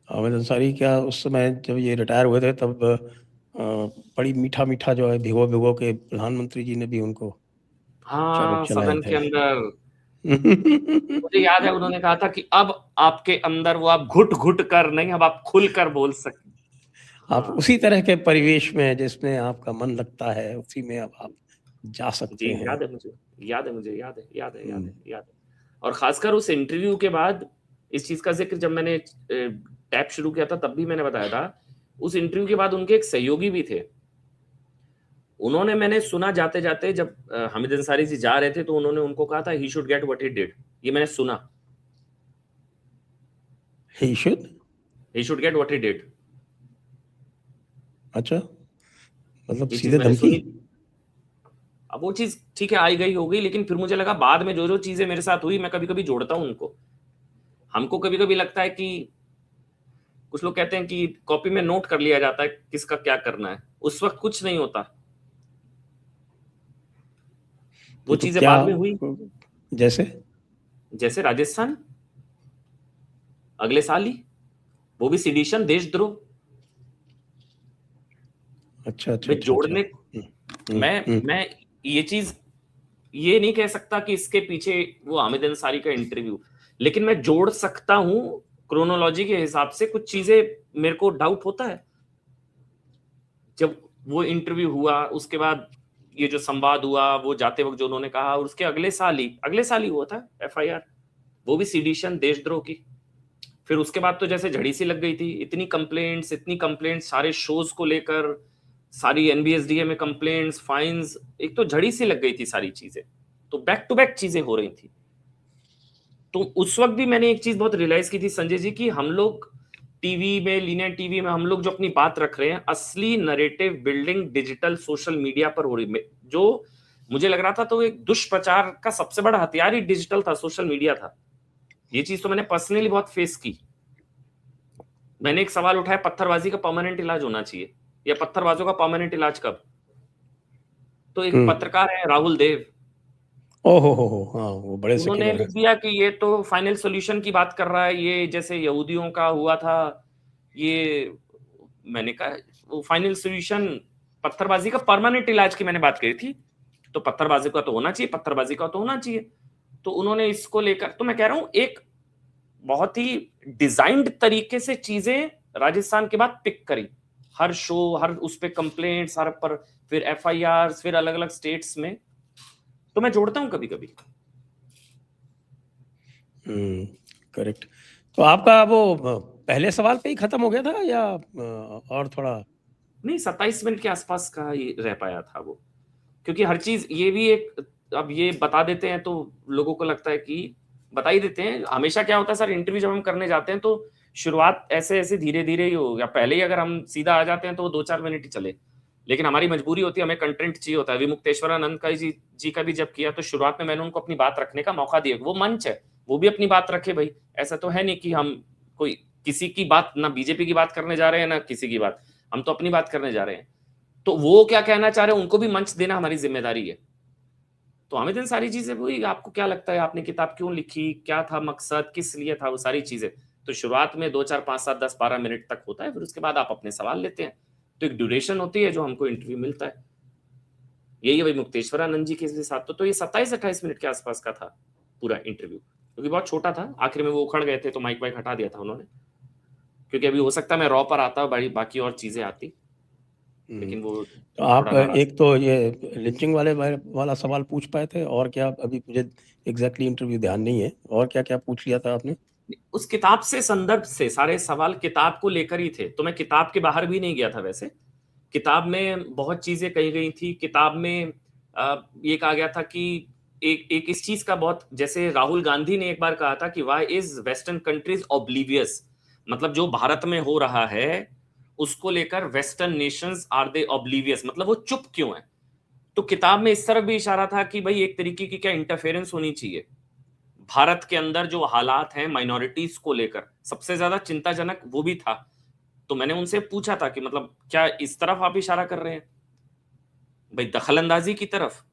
हामिद अंसारी क्या उस समय जब ये रिटायर हुए थे तब बड़ी मीठा मीठा जो है भिगो भिगो के प्रधानमंत्री जी ने भी उनको चैनल हाँ, चलाए सदन के थे। अंदर मुझे याद है उन्होंने कहा था कि अब आपके अंदर वो आप घुट घुट कर नहीं, अब आप खुल कर बोल सकते। आप हाँ उसी तरह के परिवेश में जिसमें आपका मन लगता है उसी में अब आप जा सकते जी, हैं। याद है मुझे, याद है मुझे, याद है, याद है, याद है, याद है। और खासकर उस इंटरव्यू के बाद इस चीज का जिक्र जब मैंने टैप शुरू किया था तब भी मैंने बताया था, उस इंटरव्यू के बाद उनके एक सहयोगी भी थे, उन्होंने, मैंने सुना जाते जाते जब हामिद अंसारी जी जा रहे थे तो उन्होंने उनको कहा था he should get what he did, ये मैंने सुना, he should, he should get what he did, अच्छा, मतलब ये चीज सीधे मैंने धमकी। सुनी थी। अब वो चीज ठीक है आई गई हो गई, लेकिन फिर मुझे लगा बाद में जो जो चीजें मेरे साथ हुई मैं कभी कभी जोड़ता हूँ उनको। हमको कभी कभी लगता है कि कुछ लोग कहते हैं कि कॉपी में नोट कर लिया जाता है किसका क्या करना है, उस वक्त कुछ नहीं होता, वो तो चीजें क्या, बाद में हुई। जैसे? जैसे राजस्थान अगले साल ही, वो भी सिडिशन, देशद्रोह, अच्छा अच्छा वे अच्छा अच्छा। जोड़ने, मैं ये चीज ये नहीं कह सकता कि इसके पीछे वो हामिद अंसारी का इंटरव्यू, लेकिन मैं जोड़ सकता हूं क्रोनोलॉजी के हिसाब से कुछ चीजें, मेरे को डाउट होता है जब वो इंटरव्यू हुआ, उसके बाद ये जो संवाद हुआ, वो जाते वक्त जो उन्होंने कहा, और उसके अगले साल ही हुआ था एफआईआर, वो भी सीडिशन, देशद्रोह की। फिर उसके बाद तो जैसे झड़ी सी लग गई थी, इतनी कंप्लेंट्स सारे शोज को लेकर, सारी एनबीएसडीए में कंप्लेंट्स, फाइन्स, एक तो झड़ी सी लग गई थी सारी चीजें, तो बैक टू बैक चीजें हो रही थी। तो उस वक्त भी मैंने एक चीज बहुत रियलाइज की थी संजय जी, कि हम लोग टीवी में, लीनियर टीवी में हम लोग जो अपनी बात रख रहे हैं, असली narrative building digital social media पर हो रही, जो मुझे लग रहा था तो एक दुष्प्रचार का सबसे बड़ा हथियार ही डिजिटल था, सोशल मीडिया था। ये चीज तो मैंने पर्सनली बहुत फेस की। मैंने एक सवाल उठाया, पत्थरबाजी का परमानेंट इलाज होना चाहिए, या पत्थरबाजों का परमानेंट इलाज कब? तो एक पत्रकार है राहुल देव, ओहो हो, हाँ, वो बड़े उन्होंने सेक्युलर लिख हैं। दिया कि ये तो फाइनल सॉल्यूशन की बात कर रहा है, ये जैसे यहूदियों का हुआ था ये। मैंने कहा वो फाइनल सॉल्यूशन, पत्थरबाजी का परमानेंट इलाज की मैंने बात करी थी, तो पत्थरबाजी का तो होना चाहिए, पत्थरबाजी का तो होना चाहिए। तो उन्होंने इसको लेकर, तो मैं कह रहा हूं एक बहुत ही डिजाइंड तरीके से चीजें राजस्थान के बाद पिक करी, हर शो, हर उस पे कंप्लेंट्स, हर पर फिर एफआईआर, फिर अलग अलग स्टेट्स में। तो मैं जोड़ता हूं कभी कभी। करेक्ट। तो आपका वो पहले सवाल पे ही खत्म हो गया था, या और थोड़ा? नहीं, 27 मिनट के आसपास का ही रह पाया था वो, क्योंकि हर चीज ये भी एक, अब ये बता देते हैं तो लोगों को लगता है कि बता ही देते हैं। हमेशा क्या होता है सर, इंटरव्यू जब हम करने जाते हैं तो शुरुआत ऐसे ऐसे धीरे धीरे ही हो, या पहले ही अगर हम सीधा आ जाते हैं तो वो 2-4 मिनट ही चले, लेकिन हमारी मजबूरी होती है, हमें कंटेंट चाहिए होता है। विमुक्तेश्वरानंद का जी का भी जब किया तो शुरुआत में मैंने उनको अपनी बात रखने का मौका दिया, वो मंच है, वो भी अपनी बात रखे भाई। ऐसा तो है नहीं कि हम कोई किसी की बात, ना बीजेपी की बात करने जा रहे हैं ना किसी की बात, हम तो अपनी बात करने जा रहे हैं। तो वो क्या कहना चाह रहे हैं उनको भी मंच देना हमारी जिम्मेदारी है। तो हामिद, इन सारी चीजें वही, आपको क्या लगता है आपने किताब क्यों लिखी, क्या था मकसद, किस लिए था, वो सारी चीजें। तो शुरुआत में 2, 4, 5, 7, 10, 12 मिनट तक होता है, फिर उसके बाद आप अपने सवाल लेते हैं, तो एक ड्यूरेशन होती है जो हमको इंटरव्यू मिलता है। यही है भाई मुक्तेश्वरानंद जी के साथ तो ये 27-28 मिनट के आसपास का था पूरा इंटरव्यू, क्योंकि बहुत छोटा था, आखिर में वो उखड़ गए थे तो माइक वाइक हटा दिया था उन्होंने, क्योंकि अभी हो सकता है मैं रॉ पर आता बाकी और चीजें आती, लेकिन वो तो आप थोड़ा नाराज। एक तो ये लिंचिंग वाला सवाल पूछ पाए थे, और क्या? अभी मुझे एग्जैक्टली इंटरव्यू ध्यान नहीं है, और क्या क्या पूछ लिया था आपने? उस किताब से, संदर्भ से सारे सवाल किताब को लेकर ही थे, तो मैं किताब के बाहर भी नहीं गया था। वैसे किताब में बहुत चीजें कही गई थी, किताब में ये कहा गया था कि एक इस चीज का बहुत, जैसे राहुल गांधी ने एक बार कहा था कि why is western countries oblivious, मतलब जो भारत में हो रहा है उसको लेकर western nations are they oblivious, मतलब वो चुप क्यों है। तो किताब में इस तरफ भी इशारा था कि भाई एक तरीके की क्या इंटरफेरेंस होनी चाहिए भारत के अंदर, जो हालात हैं माइनॉरिटीज को लेकर सबसे ज्यादा चिंताजनक वो भी था। तो मैंने उनसे पूछा था कि मतलब क्या इस तरफ आप इशारा कर रहे हैं भाई, दखलंदाजी की तरफ,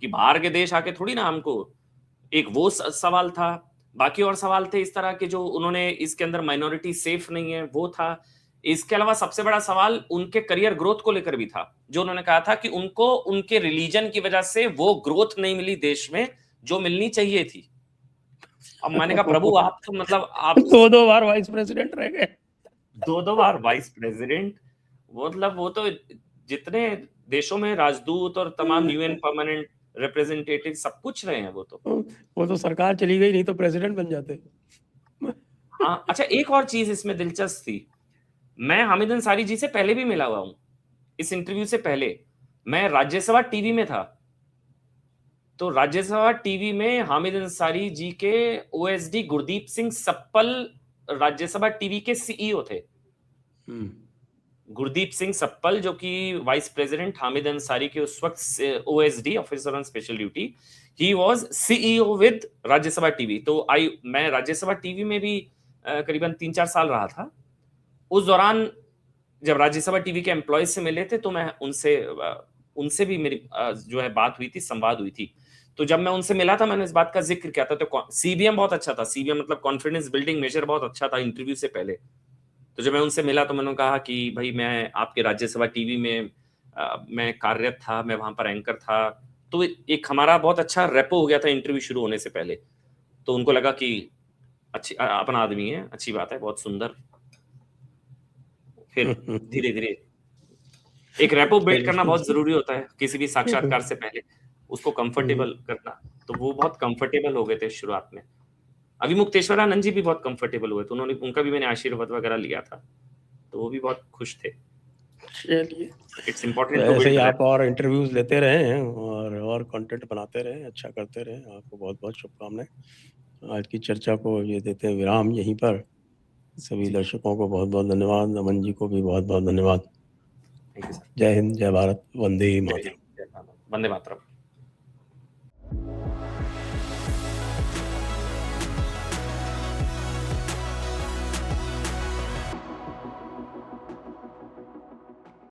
कि बाहर के देश आके थोड़ी ना हमको, एक वो सवाल था। बाकी और सवाल थे इस तरह के जो उन्होंने, इसके अंदर माइनॉरिटी सेफ नहीं है वो था। इसके अलावा सबसे बड़ा सवाल उनके करियर ग्रोथ को लेकर भी था, जो उन्होंने कहा था कि उनको उनके रिलीजन की वजह से वो ग्रोथ नहीं मिली देश में जो मिलनी चाहिए थी। अब मैंने कहा प्रभु आप तो मतलब आप दो दो बार वाइस प्रेसिडेंट रह गए। 2 बार वाइस प्रेसिडेंट, मतलब वो तो जितने देशों में राजदूत और तमाम यूएन परमानेंट रिप्रेजेंटेटिव सब कुछ रहे हैं वो तो। वो तो सरकार चली गई, नहीं तो प्रेसिडेंट बन जाते। हाँ अच्छा, एक और चीज इसमें दिलचस्प थी, मैं हामिद अंसारी जी से पहले भी मिला हुआ हूं, इस इंटरव्यू से पहले मैं राज्यसभा टीवी में था। तो राज्यसभा टीवी में हामिद अंसारी जी के OSD Gurdeep Singh supple Rajya Sabha TV के सीईओ थे। गुरदीप सिंह सप्पल जो कि वाइस प्रेसिडेंट हामिद अंसारी के उस वक्त OSD, officer on special duty, he was CEO with Rajya Sabha TV. तो मैं राज्यसभा टीवी में भी करीबन 3-4 साल रहा था। उस दौरान जब राज्यसभा टीवी के एम्प्लॉयज से मिले थे तो मैं उनसे भी मेरी जो है बात हुई थी, संवाद हुई थी। तो जब मैं उनसे मिला था मैंने इस बात का जिक्र किया था। तो सीबीएम बहुत अच्छा था, सीबीएम मतलब कॉन्फिडेंस बिल्डिंग मेजर बहुत अच्छा था इंटरव्यू से पहले। तो जब मैं उनसे मिला तो मैंने कहा कि भाई मैं आपके राज्यसभा टीवी में मैं कार्यरत था, मैं वहां पर एंकर था। तो एक हमारा बहुत अच्छा रेपो हो गया था इंटरव्यू शुरू होने से पहले। तो उनको लगा कि अच्छी अपना आदमी है, अच्छी बात है, बहुत सुंदर। फिर धीरे धीरे एक रैपो बिल्ड करना बहुत जरूरी होता है किसी भी साक्षात्कार से पहले, उसको कंफर्टेबल करना। तो वो बहुत कंफर्टेबल हो गए थे शुरुआत में। अभी मुक्तेश्वरानंद जी भी बहुत कंफर्टेबल हुए, तो उनका भी मैंने आशीर्वाद वगैरह लिया था, तो वो भी बहुत खुश थे। चलिए, इट्स तो इम्पोर्टेंट टू ऐसे ही बिल्ड आप और इंटरव्यूज लेते रहे और कंटेंट बनाते रहे, अच्छा करते रहे। आपको बहुत बहुत शुभकामनाएं। आज की चर्चा को ये देते हैं विराम यहीं पर। सभी जी। दर्शकों को बहुत बहुत धन्यवाद, नमन जी को भी बहुत बहुत धन्यवाद। Thank you sir. जय हिंद, जय भारत, वंदे जय मातरम। हिंद, जय भारत, वंदे मातरम।